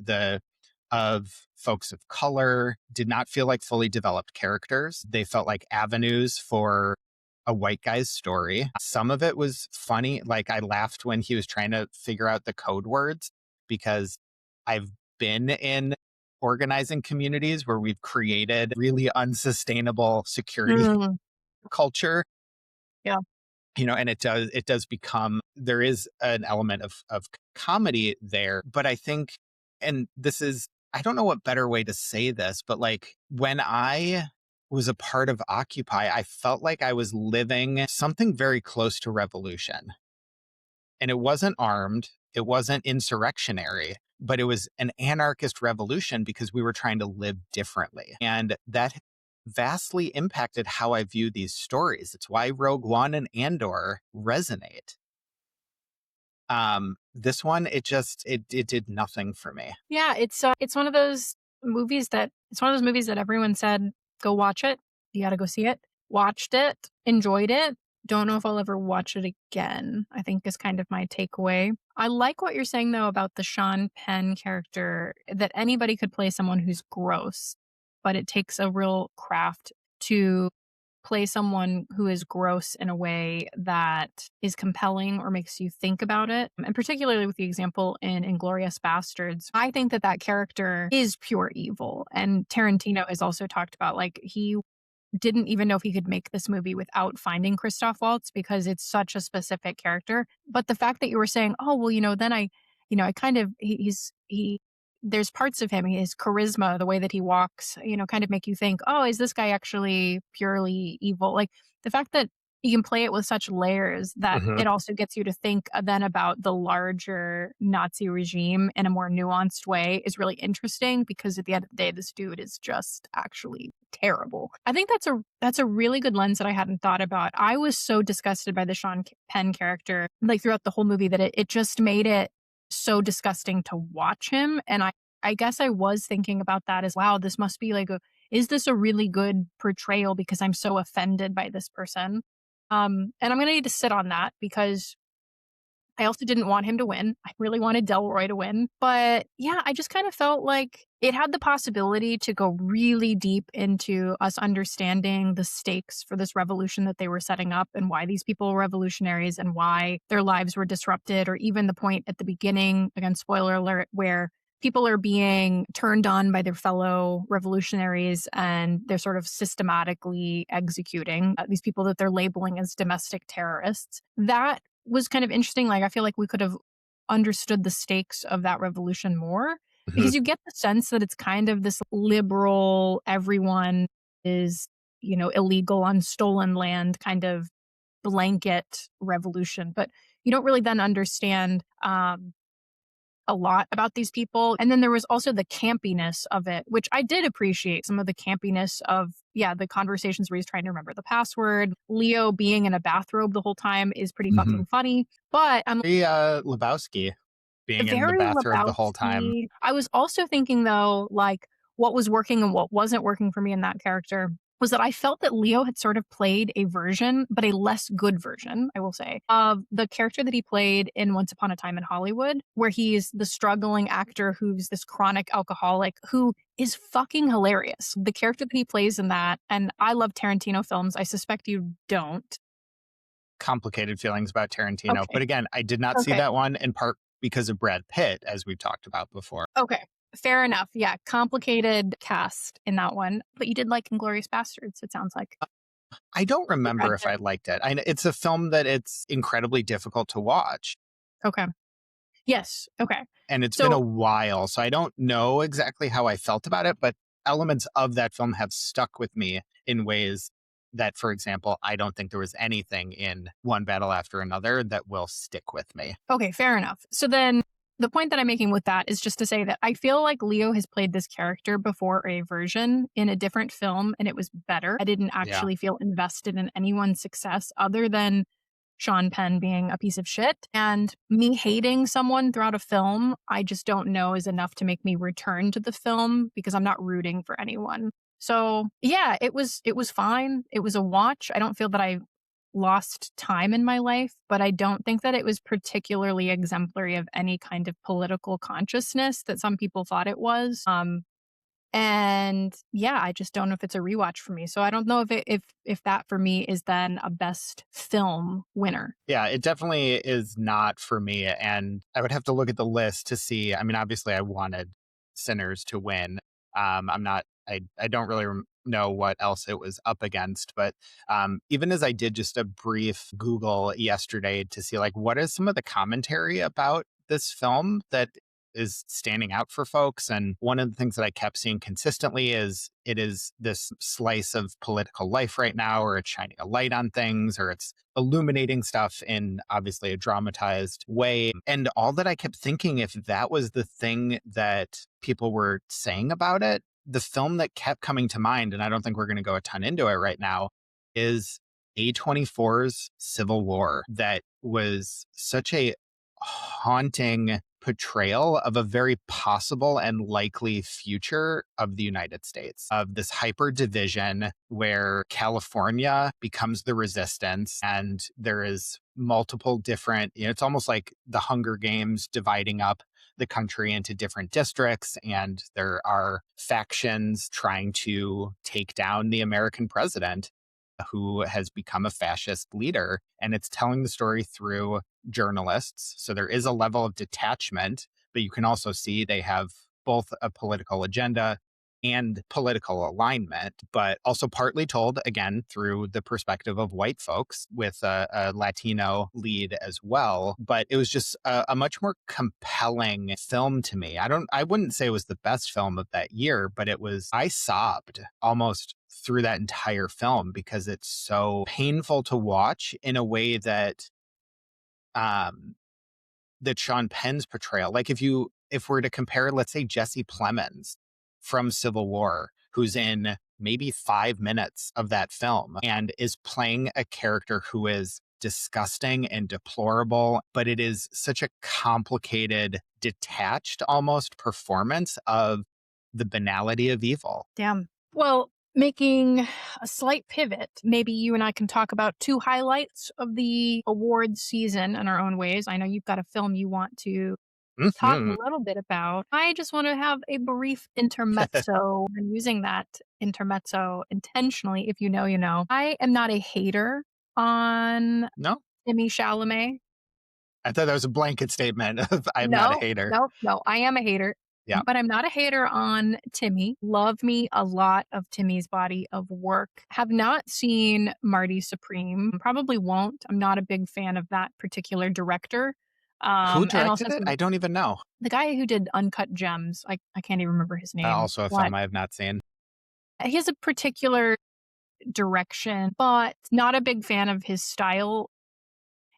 of folks of color did not feel like fully developed characters. They felt like avenues for a white guy's story. Some of it was funny. Like I laughed when he was trying to figure out the code words because I've been in organizing communities where we've created really unsustainable security Mm, culture, yeah. and it does become, there is an element of comedy there, but I think, and this is, I don't know what better way to say this, but like when I was a part of Occupy, I felt like I was living something very close to revolution. And it wasn't armed, it wasn't insurrectionary, but it was an anarchist revolution because we were trying to live differently. And that vastly impacted how I view these stories. It's why Rogue One and Andor resonate. This one, it did nothing for me. Yeah, it's one of those movies that everyone said, "Go watch it. You gotta go see it." Watched it, enjoyed it. Don't know if I'll ever watch it again, I think is kind of my takeaway. I like what you're saying though about the Sean Penn character, that anybody could play someone who's gross, but it takes a real craft to play someone who is gross in a way that is compelling or makes you think about it. And particularly with the example in Inglorious Bastards, I think that that character is pure evil. And Tarantino has also talked about like he didn't even know if he could make this movie without finding Christoph Waltz because it's such a specific character. But the fact that you were saying, oh, well, then I kind of, there's parts of him, his charisma, the way that he walks, kind of make you think, oh, is this guy actually purely evil? Like the fact that you can play it with such layers that Mhm. it also gets you to think then about the larger Nazi regime in a more nuanced way is really interesting because at the end of the day, this dude is just actually terrible. I think that's a really good lens that I hadn't thought about. I was so disgusted by the Sean Penn character, like throughout the whole movie, that it just made it so disgusting to watch him. And I guess I was thinking about that as wow, this must be like is this a really good portrayal because I'm so offended by this person? And I'm gonna need to sit on that because I also didn't want him to win. I really wanted Delroy to win. But yeah, I just kind of felt like it had the possibility to go really deep into us understanding the stakes for this revolution that they were setting up and why these people were revolutionaries and why their lives were disrupted, or even the point at the beginning, again, spoiler alert, where people are being turned on by their fellow revolutionaries and they're sort of systematically executing these people that they're labeling as domestic terrorists. That was kind of interesting. Like, I feel like we could have understood the stakes of that revolution more Mhm. because you get the sense that it's kind of this liberal, everyone is illegal on stolen land kind of blanket revolution. But you don't really then understand a lot about these people. And then there was also the campiness of it, which I did appreciate some of the campiness of, yeah, the conversations where he's trying to remember the password. Leo being in a bathrobe the whole time is pretty Mhm. fucking funny. But I'm Very Lebowski being in the very bathrobe the whole time. Lebowski. I was also thinking though, like what was working and what wasn't working for me in that character was that I felt that Leo had sort of played a version, but a less good version, I will say, of the character that he played in Once Upon a Time in Hollywood, where he's the struggling actor who's this chronic alcoholic who is fucking hilarious. The character that he plays in that, and I love Tarantino films. I suspect you don't. Complicated feelings about Tarantino. Okay. But again, I did not see Okay. that one in part because of Brad Pitt, as we've talked about before. Okay. Fair enough. Yeah. Complicated cast in that one. But you did like Inglorious Bastards, it sounds like. I don't With Brad remember if Pitt. I liked it. It's a film that it's incredibly difficult to watch. Okay. Yes. Okay. And it's been a So, while, so I don't know exactly how I felt about it, but elements of that film have stuck with me in ways that, for example, I don't think there was anything in One Battle After Another that will stick with me. okay, fair enough. So then the point that I'm making with that is just to say that I feel like Leo has played this character before a version in a different film and it was better. I didn't Yeah. actually feel invested in anyone's success other than Sean Penn being a piece of shit. And me hating someone throughout a film, I just don't know is enough to make me return to the film because I'm not rooting for anyone. So yeah, it was fine. It was a watch. I don't feel that I lost time in my life, but I don't think that it was particularly exemplary of any kind of political consciousness that some people thought it was. And yeah, I just don't know if it's a rewatch for me. So I don't know if that for me is then a best film winner. Yeah, it definitely is not for me. And I would have to look at the list to see. I mean, obviously, I wanted Sinners to win. I don't really know what else it was up against. But even as I did just a brief Google yesterday to see, like, what is some of the commentary about this film that is standing out for folks. And one of the things that I kept seeing consistently is it is this slice of political life right now, or it's shining a light on things, or it's illuminating stuff in obviously a dramatized way. And all that I kept thinking, if that was the thing that people were saying about it, the film that kept coming to mind, and I don't think we're going to go a ton into it right now, is A24's Civil War. That was such a haunting portrayal of a very possible and likely future of the United States, of this hyper division where California becomes the resistance and there is multiple different, it's almost like the Hunger Games dividing up the country into different districts, and there are factions trying to take down the American president who has become a fascist leader. And it's telling the story through journalists. So there is a level of detachment, but you can also see they have both a political agenda and political alignment, but also partly told again through the perspective of white folks with a Latino lead as well. But it was just a much more compelling film to me. I wouldn't say it was the best film of that year, but I sobbed almost through that entire film because it's so painful to watch in a way that um that Sean Penn's portrayal, like if we're to compare, let's say, Jesse Plemons from Civil War, who's in maybe 5 minutes of that film and is playing a character who is disgusting and deplorable, but it is such a complicated, detached almost performance of the banality of evil. Damn. Well, making a slight pivot, maybe you and I can talk about two highlights of the awards season in our own ways. I know you've got a film you want to talk a Hmm. little bit about. I just want to have a brief intermezzo and using that intermezzo intentionally. If you know, you know. I am not a hater on No, Timmy Chalamet. I thought that was a blanket statement of I'm not a No, hater. no, no. I am a hater, Yeah. but I'm not a hater on Timmy. Love me a lot of Timmy's body of work. Have not seen Marty Supreme. Probably won't. I'm not a big fan of that particular director. Who And also directed it? I don't even know. the guy who did Uncut Gems. I can't even remember his name. Also a But film I have not seen. he has a particular direction, but not a big fan of his style.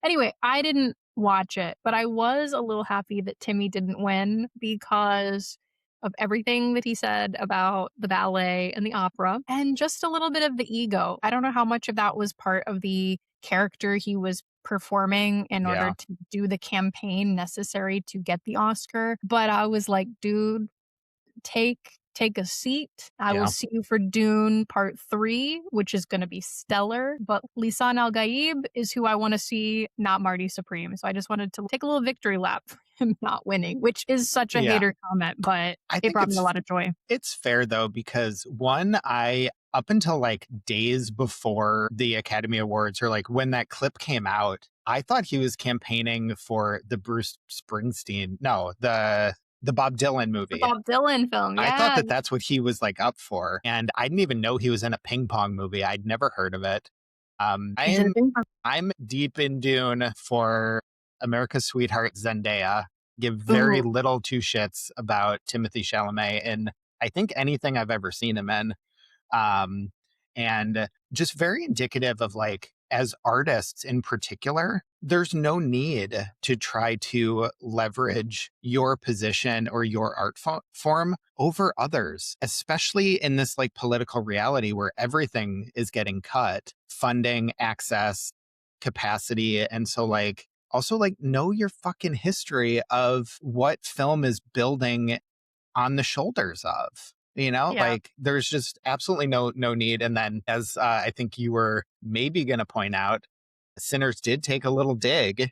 Anyway, I didn't watch it, but I was a little happy that Timmy didn't win because of everything that he said about the ballet and the opera and just a little bit of the ego. I don't know how much of that was part of the character he was performing in order Yeah. to do the campaign necessary to get the Oscar, but I was like, dude, take a seat. I will Yeah. see you for Dune Part 3, which is going to be stellar. But Lisan Al Gaib is who I want to see, not Marty Supreme. So I just wanted to take a little victory lap for him not winning, which is such a Yeah. hater comment, but I it think brought me a lot of joy. it's fair though, because one, I up until like days before the Academy Awards or like when that clip came out, I thought he was campaigning for the Bruce Springsteen, no, the Bob Dylan The movie. Bob Dylan film, I thought yeah. that that's what he was like up for, and I didn't even know he was in a ping pong movie. I'd never heard of it. He's in a ping pong. I'm deep in Dune for America's Sweetheart Zendaya. Give very Ooh, little two shits about Timothy Chalamet in I think anything I've ever seen him in. Um, and just very indicative of like, as artists in particular, there's no need to try to leverage your position or your form over others, especially in this like political reality where everything is getting cut, funding, access, capacity. And so like, also like know your fucking history of what film is building on the shoulders of, yeah. like there's just absolutely no need. And then as I think you were maybe going to point out, Sinners did take a little dig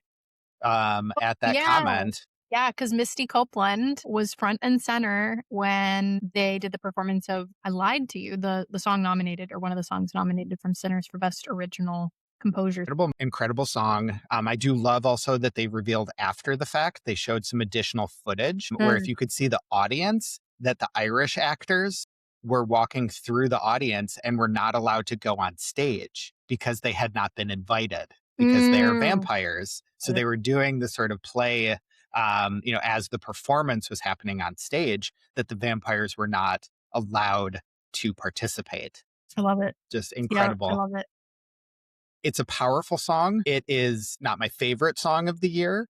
at that Yeah. comment. Yeah, because Misty Copeland was front and center when they did the performance of I Lied to You, the song nominated, or one of the songs nominated from Sinners for Best Original Composer. Incredible song. I do love also that they revealed after the fact, they showed some additional footage where if Mm. you could see the audience, that the Irish actors were walking through the audience and were not allowed to go on stage because they had not been invited because they're Mm. vampires. So they were doing this sort of play, as the performance was happening on stage, that the vampires were not allowed to participate. I love it. Just Yeah, I incredible. love it. It's a powerful song. It is not my favorite song of the year.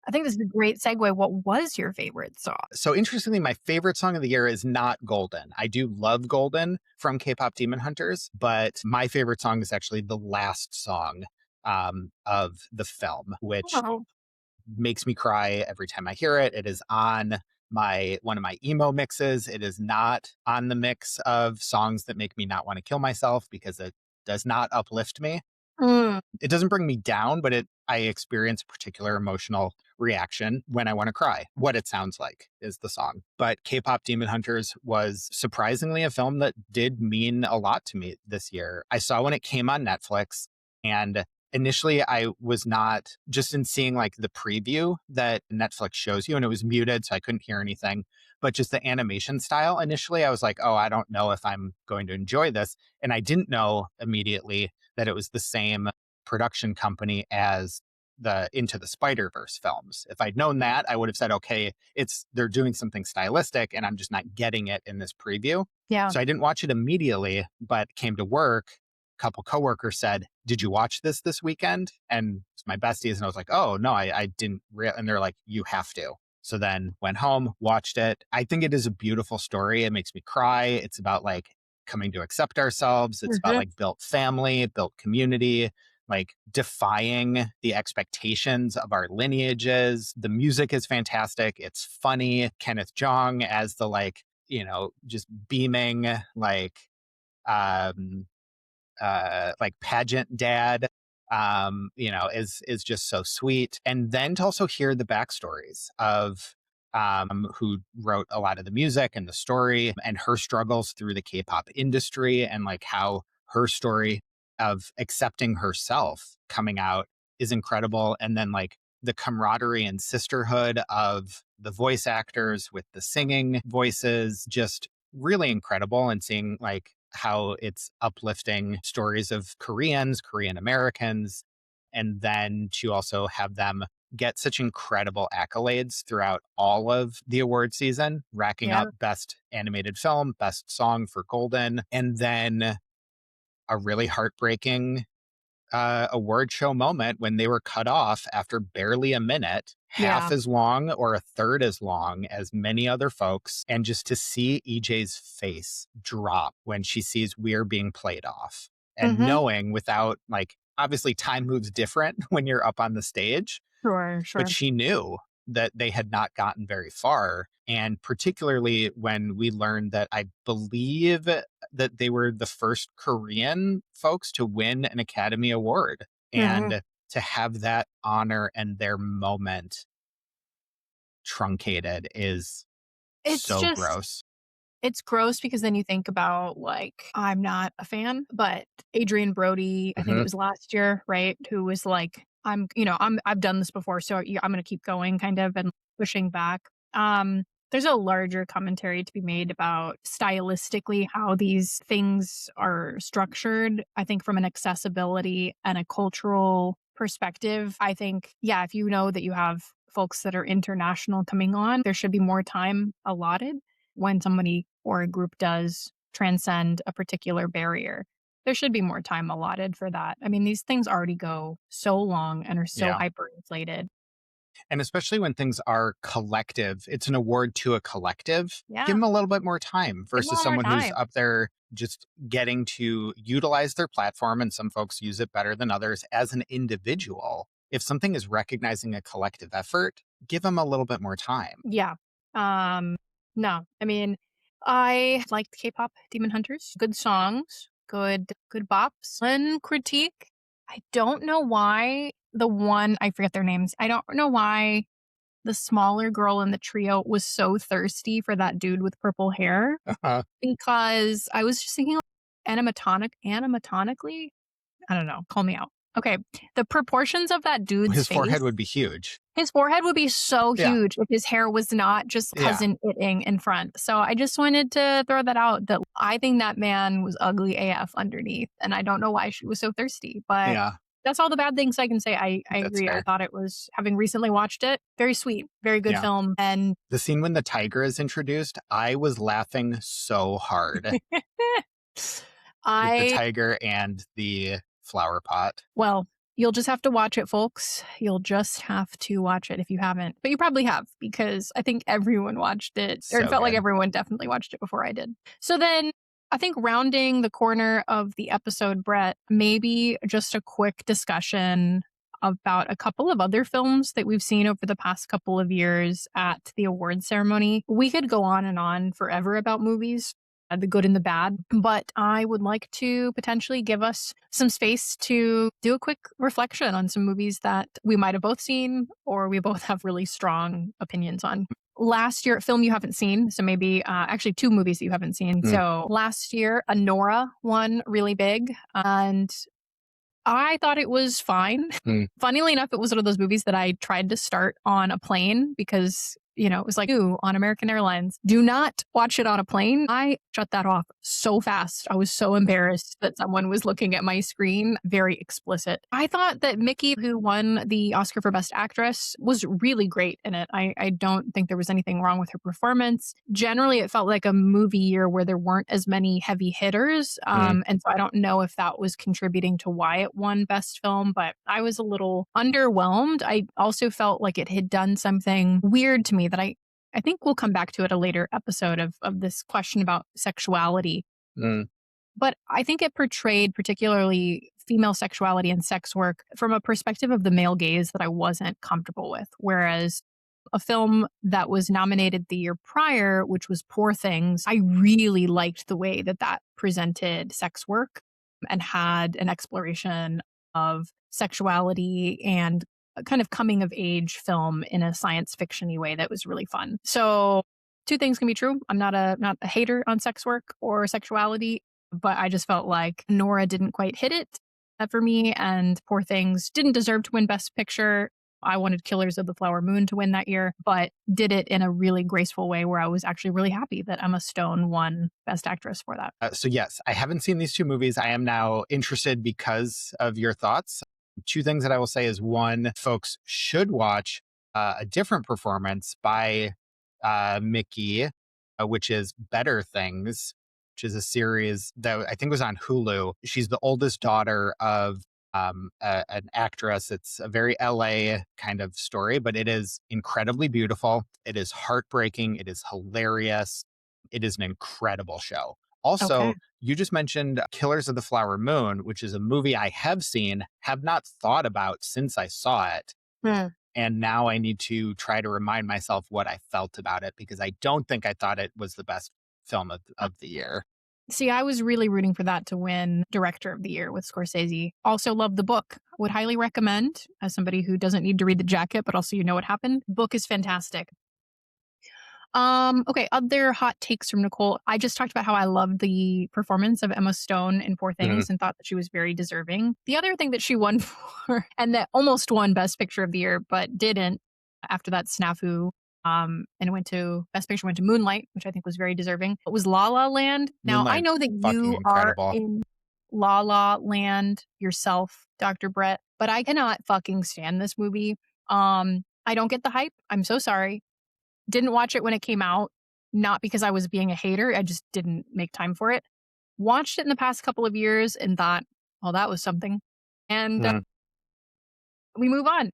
I think this is a great segue. What was your favorite song? So interestingly, my favorite song of the year is not Golden. I do love Golden from K-pop Demon Hunters, but my favorite song is actually the last song of the film, which Oh. makes me cry every time I hear it. It is on one of my emo mixes. It is not on the mix of songs that make me not want to kill myself because it does not uplift me. Mm. It doesn't bring me down, but I experience a particular emotional reaction when I want to cry. What it sounds like is the song. But K-pop Demon Hunters was surprisingly a film that did mean a lot to me this year. I saw when it came on Netflix, and initially I was not, just in seeing like the preview that Netflix shows you, and it was muted so I couldn't hear anything, but just the animation style. Initially I was like, oh, I don't know if I'm going to enjoy this. And I didn't know immediately that it was the same production company as the Into the Spider-Verse films. If I'd known that, I would have said, okay, they're doing something stylistic and I'm just not getting it in this preview. Yeah. So I didn't watch it immediately, but came to work. A couple coworkers said, did you watch this weekend? And it's my besties. And I was like, oh, no, I didn't. And they're like, you have to. So then went home, watched it. I think it is a beautiful story. It makes me cry. It's about like coming to accept ourselves. It's about Mhm. like built family, built community, like defying the expectations of our lineages. The music is fantastic. It's funny. Kenneth Jong as the like, just beaming um like pageant dad, is just so sweet. And then to also hear the backstories of who wrote a lot of the music and the story and her struggles through the K-pop industry and like how her story of accepting herself coming out is incredible. And then like the camaraderie and sisterhood of the voice actors with the singing voices, just really incredible. And seeing like how it's uplifting stories of Korean Americans, and then to also have them get such incredible accolades throughout all of the award season, racking Yeah. up best animated film, best song for Golden, and then a really heartbreaking award show moment when they were cut off after barely a minute, half Yeah. as long or a third as long as many other folks. And just to see EJ's face drop when she sees We're being played off and Mm-hmm. knowing without, like, obviously time moves different when you're up on the stage, Sure, but sure. she knew that they had not gotten very far. And particularly when we learned that I believe that they were the first Korean folks to win an Academy Award. Mm-hmm. And to have that honor and their moment truncated is It's so just gross. It's gross because then you think about, like, I'm not a fan, but Adrian Brody, I think it Hmm. was last year, right? Who was like, I've done this before, so yeah, I'm gonna keep going kind of and pushing back. There's a larger commentary to be made about stylistically how these things are structured. I think from an accessibility and a cultural perspective, I think, yeah, if you know that you have folks that are international coming on, there should be more time allotted when somebody or a group does transcend a particular barrier. There should be more time allotted for that. I mean, these things already go so long and are so Yeah. hyperinflated. And especially when things are collective, it's an award to a collective. Give Yeah, them a little bit more time give 'em a versus little more someone who's time. up there just getting to utilize their platform. And some folks use it better than others as an individual. If something is recognizing a collective effort, give them a little bit more time. Yeah. Um, no, I mean, I liked K-pop Demon Hunters. Good songs, good bops. One critique. I don't know why I forget their names. I don't know why the smaller girl in the trio was so thirsty for that dude with purple hair, because I was just thinking, like, animatonically, I don't know, call me out. Okay, the proportions of that dude's His forehead face, would be huge. his forehead would be so Yeah. huge if his hair was not just Yeah. cousin itting in front. So I just wanted to throw that out, that I think that man was ugly AF underneath, and I don't know why she was so thirsty, but Yeah. that's all the bad things I can say. I That's agree. I fair. thought it was, having recently watched it, very sweet, very good Yeah. film, and The scene when the tiger is introduced, I was laughing so hard with the I tiger and the flower pot. well, you'll just have to watch it, folks. You'll just have to watch it if you haven't. But you probably have, because I think everyone watched it, or it So felt like good. everyone definitely watched it before I did. So then I think rounding the corner of the episode, Brett, maybe just a quick discussion about a couple of other films that we've seen over the past couple of years at the award ceremony. We could go on and on forever about movies, the good and the bad, but I would like to potentially give us some space to do a quick reflection on some movies that we might have both seen or we both have really strong opinions on. Last year, a film you haven't seen, so maybe actually two movies that you haven't seen. Mm. So last year, Nora won really big, and I thought it was fine. Mm. Funnily enough, it was one of those movies that I tried to start on a plane because, it was like, ooh, on American Airlines, do not watch it on a plane. I shut that off so fast. I was so embarrassed that someone was looking at my screen. Very explicit. I thought that Mickey, who won the Oscar for Best Actress, was really great in it. I don't think there was anything wrong with her performance. Generally, it felt like a movie year where there weren't as many heavy hitters. Mm. And so I don't know if that was contributing to why it won Best Film, but I was a little underwhelmed. I also felt like it had done something weird to me that I think we'll come back to at a later episode of this question about sexuality. Mm. But I think it portrayed particularly female sexuality and sex work from a perspective of the male gaze that I wasn't comfortable with. Whereas a film that was nominated the year prior, which was Poor Things, I really liked the way that that presented sex work and had an exploration of sexuality and a kind of coming of age film in a science fiction-y way that was really fun. So two things can be true. I'm not a hater on sex work or sexuality, but I just felt like Nora didn't quite hit it for me, and Poor Things didn't deserve to win Best Picture. I wanted Killers of the Flower Moon to win that year, but did it in a really graceful way where I was actually really happy that Emma Stone won Best Actress for that. So yes, I haven't seen these two movies. I am now interested because of your thoughts. Two things that I will say is, one, folks should watch a different performance by Mickey, which is Better Things, which is a series that I think was on Hulu. She's the oldest daughter of an actress. It's a very LA kind of story, but it is incredibly beautiful. It is heartbreaking. It is hilarious. It is an incredible show. Okay. Also, you just mentioned Killers of the Flower Moon, which is a movie I have seen, have not thought about since I saw it. Hmm. And now I need to try to remind myself what I felt about it, because I don't think I thought it was the best film of the year. See, I was really rooting for that to win Director of the Year with Scorsese. Also love the book. Would highly recommend, as somebody who doesn't need to read the jacket, but also you know what happened. Book is fantastic. Okay, other hot takes from Nicole. I just talked about how I loved the performance of Emma Stone in Poor Mhm. Things and thought that she was very deserving. The other thing that she won for, and that almost won Best Picture of the Year, but didn't after that snafu, and it went to Best Picture, went to Moonlight, which I think was very deserving. It was La La Land. Now I Moonlight, know that fucking you are incredible. in La La Land yourself, Dr. Brett, but I cannot fucking stand this movie. I don't get the hype. I'm so sorry. Didn't watch it when it came out, not because I was being a hater. I just didn't make time for it. Watched it in the past couple of years and thought, well, that was something. And Mm. we move on.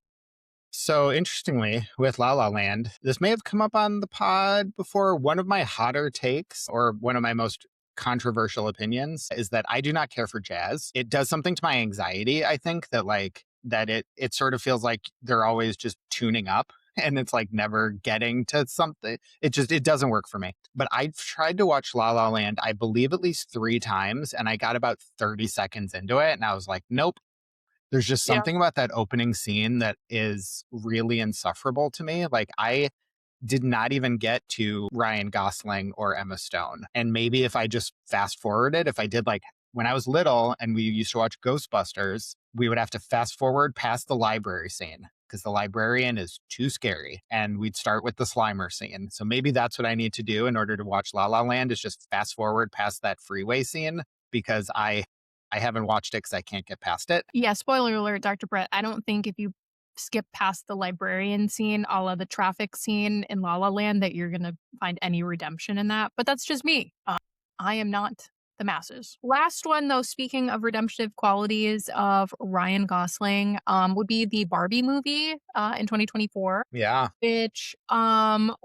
So interestingly, with La La Land, this may have come up on the pod before. One of my hotter takes, or one of my most controversial opinions, is that I do not care for jazz. It does something to my anxiety, I think, that it sort of feels like they're always just tuning up and it's like never getting to something. It doesn't work for me. But I've tried to watch La La Land, I believe at least 3 times, and I got about 30 seconds into it and I was like, nope. There's just Yeah. something about that opening scene that is really insufferable to me. Like, I did not even get to Ryan Gosling or Emma Stone. And maybe if I just fast forwarded, if I did like when I was little and we used to watch Ghostbusters, we would have to fast forward past the library scene because the librarian is too scary. And we'd start with the Slimer scene. So maybe that's what I need to do in order to watch La La Land, is just fast forward past that freeway scene, because I haven't watched it because I can't get past it. Yeah, spoiler alert, Dr. Brett. I don't think if you skip past the librarian scene, a la the traffic scene in La La Land, that you're going to find any redemption in that. But that's just me. I am not the masses. Last one, though, speaking of redemptive qualities of Ryan Gosling, would be the Barbie movie in 2024, Yeah, which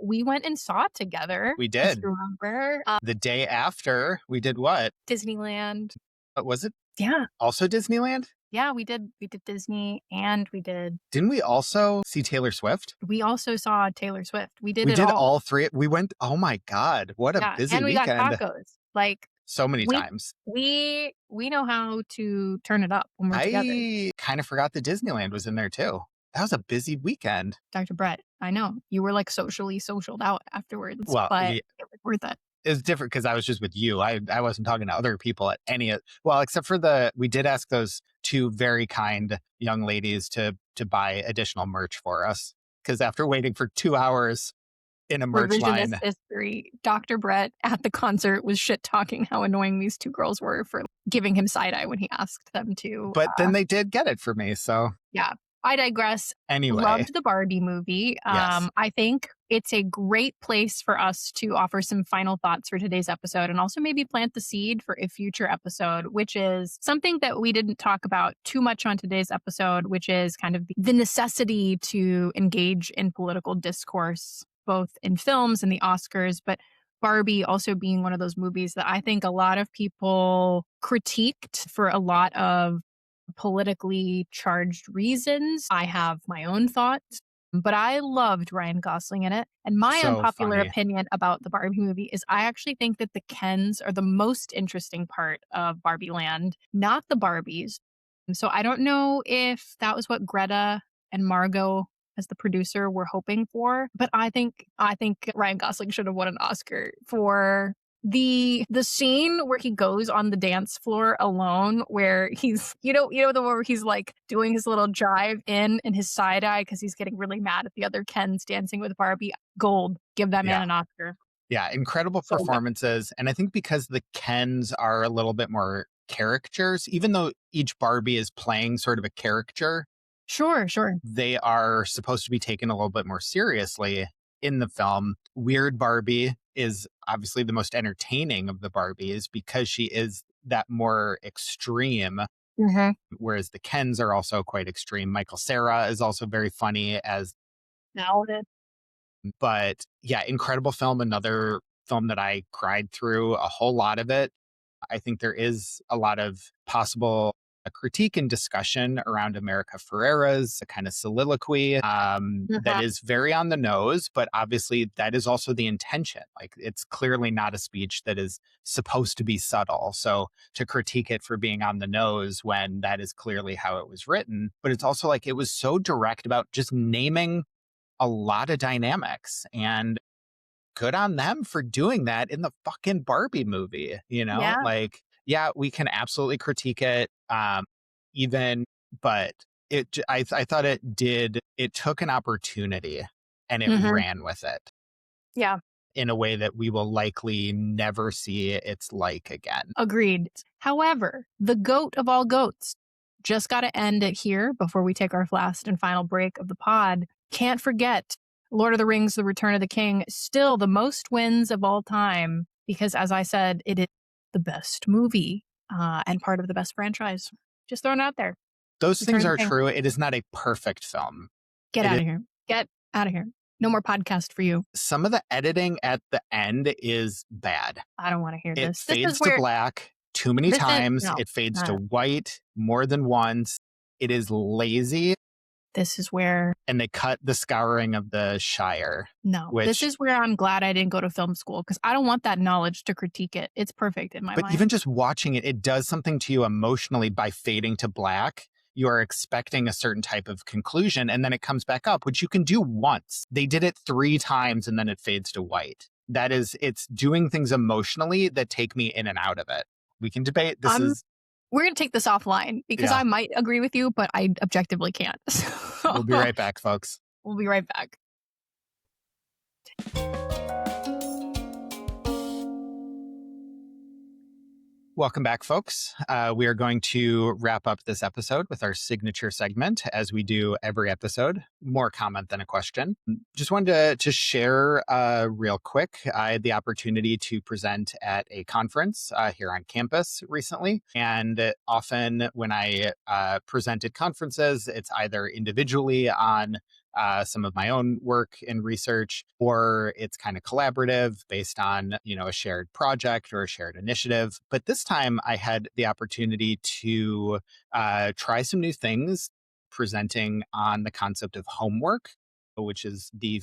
we went and saw together. we If did. you remember, The day after, we did what? Disneyland. What was it? Yeah, Also Disneyland? yeah, we did. We did Disney, and Didn't we also see Taylor Swift? we also saw Taylor Swift. We did We it did all. all three. We went, oh my God, what a Yeah, busy and we got weekend. tacos. Like So many we times. we know how to turn it up when we're together. I kind of forgot that Disneyland was in there too. That was a busy weekend. Dr. Brett, I know. You were like socially socialed out afterwards, Well, but it was worth it. it's different because I was just with you. I wasn't talking to other people at well, except for we did ask those two very kind young ladies to buy additional merch for us. Because after waiting for 2 hours in a merch Revisionist line, history. Dr. Brett at the concert was shit talking how annoying these two girls were for giving him side eye when he asked them to. but then they did get it for me. So Yeah, I digress. anyway, Loved the Barbie movie. yes. I think it's a great place for us to offer some final thoughts for today's episode and also maybe plant the seed for a future episode, which is something that we didn't talk about too much on today's episode, which is kind of the necessity to engage in political discourse, both in films and the Oscars, but Barbie also being one of those movies that I think a lot of people critiqued for a lot of politically charged reasons. I have my own thoughts, but I loved Ryan Gosling in it. And my So unpopular funny. opinion about the Barbie movie is I actually think that the Kens are the most interesting part of Barbie Land, not the Barbies. And so I don't know if that was what Greta and Margot as the producer were hoping for, but I think Ryan Gosling should have won an Oscar for the scene where he goes on the dance floor alone, where he's the one where he's like doing his little drive in and his side eye because he's getting really mad at the other Kens dancing with Barbie. Gold. Give that man Yeah. an Oscar. Yeah. Incredible So, performances. And I think because the Kens are a little bit more caricatures, even though each Barbie is playing sort of a caricature, sure. they are supposed to be taken a little bit more seriously in the film. Weird Barbie is obviously the most entertaining of the Barbies because she is that more extreme, whereas the Kens are also quite extreme. Michael Cera is also very funny as, Noted. but yeah, incredible film. Another film that I cried through a whole lot of it. I think there is a lot of possible critique and discussion around America Ferrera's a kind of soliloquy that is very on the nose, but obviously that is also the intention. Like, it's clearly not a speech that is supposed to be subtle. So to critique it for being on the nose when that is clearly how it was written, but it's also like it was so direct about just naming a lot of dynamics, and good on them for doing that in the fucking Barbie movie, you know? Yeah. Like, yeah, we can absolutely critique it, even, but I thought it took an opportunity and it ran with it. Yeah. In a way that we will likely never see its like again. Agreed. However, the goat of all goats, just got to end it here before we take our last and final break of the pod. Can't forget Lord of the Rings, The Return of the King, still the most wins of all time, because as I said, it is the best movie and part of the best franchise. Just throwing it out there. Those Return things of the are King. true. It is not a perfect film. Get out of here. Get out of here. No more podcast for you. Some of the editing at the end is bad. I don't want to hear It this. fades to black too many times. It fades to white more than once. It is lazy. This is where... And they cut the scouring of the Shire. No, this is where I'm glad I didn't go to film school, because I don't want that knowledge to critique it. It's perfect in my mind. But even just watching it, it does something to you emotionally by fading to black. You are expecting a certain type of conclusion, and then it comes back up, which you can do once. They did it 3 times, and then it fades to white. It's doing things emotionally that take me in and out of it. We can debate. We're going to take this offline, because I might agree with you, but I objectively can't. We'll be right back, folks. We'll be right back. Welcome back, folks. We are going to wrap up this episode with our signature segment, as we do every episode. More comment than a question. Just wanted to share real quick. I had the opportunity to present at a conference here on campus recently. And often when I present at conferences, it's either individually on some of my own work and research, or it's kind of collaborative based on, a shared project or a shared initiative. But this time I had the opportunity to try some new things, presenting on the concept of homework, which is the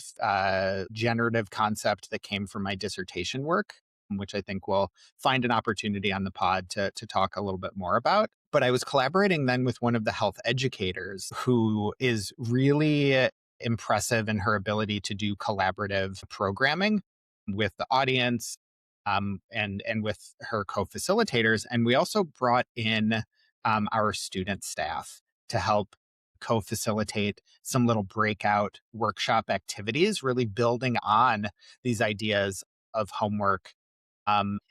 generative concept that came from my dissertation work, which I think we'll find an opportunity on the pod to talk a little bit more about. But I was collaborating then with one of the health educators who is really impressive in her ability to do collaborative programming with the audience and with her co-facilitators. And we also brought in our student staff to help co-facilitate some little breakout workshop activities, really building on these ideas of homework.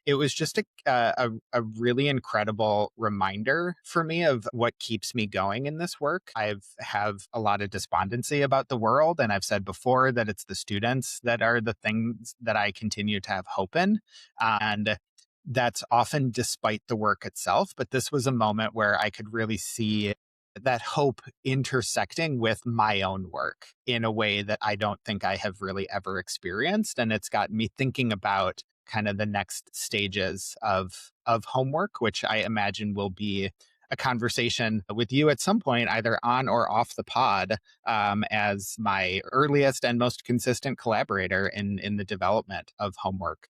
It was just a really incredible reminder for me of what keeps me going in this work. I have a lot of despondency about the world, and I've said before that it's the students that are the things that I continue to have hope in. And that's often despite the work itself. But this was a moment where I could really see that hope intersecting with my own work in a way that I don't think I have really ever experienced. And it's got me thinking about kind of the next stages of homework, which I imagine will be a conversation with you at some point, either on or off the pod, as my earliest and most consistent collaborator in the development of homework.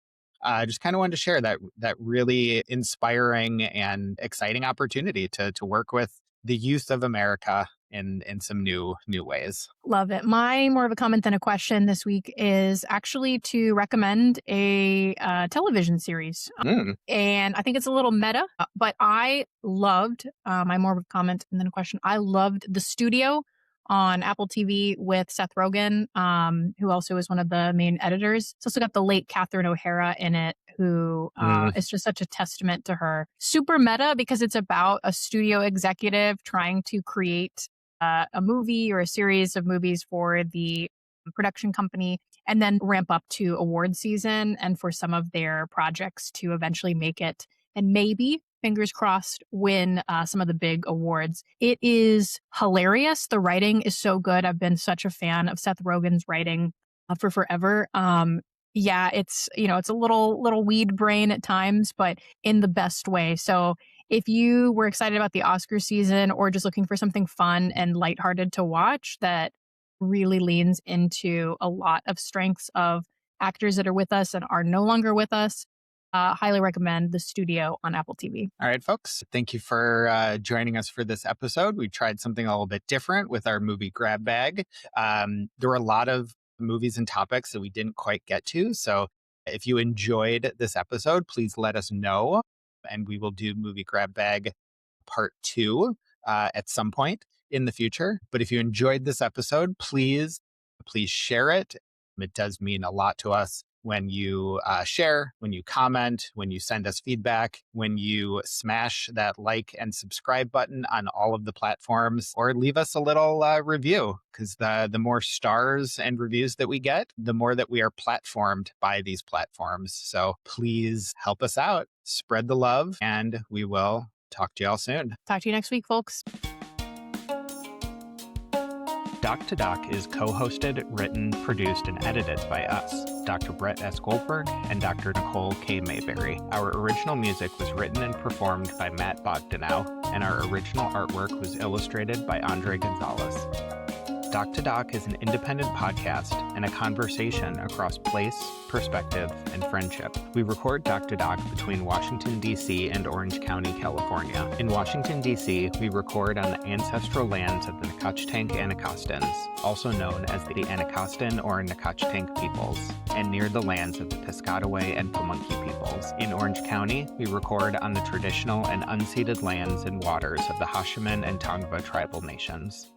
I just kind of wanted to share that really inspiring and exciting opportunity to work with the youth of America in some new ways. Love it. My more of a comment than a question this week is actually to recommend a television series. And I think it's a little meta, but I loved, my more of a comment and then a question, I loved The Studio on Apple TV with Seth Rogen, who also is one of the main editors. It's also got the late Catherine O'Hara in it, who is just such a testament to her. Super meta, because it's about a studio executive trying to create a movie or a series of movies for the production company. and then ramp up to award season and for some of their projects to eventually make it and maybe, fingers crossed, win some of the big awards. It is hilarious. The writing is so good. I've been such a fan of Seth Rogen's writing for forever. Yeah, it's a little weed brain at times, but in the best way. So if you were excited about the Oscar season or just looking for something fun and lighthearted to watch that really leans into a lot of strengths of actors that are with us and are no longer with us, highly recommend The Studio on Apple TV. All right, folks. Thank you for joining us for this episode. We tried something a little bit different with our movie grab bag. There were a lot of movies and topics that we didn't quite get to. So if you enjoyed this episode, please let us know. And we will do movie grab bag part 2 at some point in the future. But if you enjoyed this episode, please share it. It does mean a lot to us when you share, when you comment, when you send us feedback, when you smash that like and subscribe button on all of the platforms, or leave us a little review, because the more stars and reviews that we get, the more that we are platformed by these platforms. So please help us out, spread the love, and we will talk to y'all soon. Talk to you next week, folks. Doc to Doc is co-hosted, written, produced, and edited by us, Dr. Brett S. Goldberg and Dr. Nicole K. Mayberry. Our original music was written and performed by Matt Bogdanow, and our original artwork was illustrated by Andre Gonzalez. Doc to Doc is an independent podcast and a conversation across place, perspective, and friendship. We record Doc to Doc between Washington, D.C. and Orange County, California. In Washington, D.C., we record on the ancestral lands of the Nacotchtank Anacostans, also known as the Anacostan or Nacotchtank peoples, and near the lands of the Piscataway and Pamunkey peoples. In Orange County, we record on the traditional and unceded lands and waters of the Hashemann and Tongva tribal nations.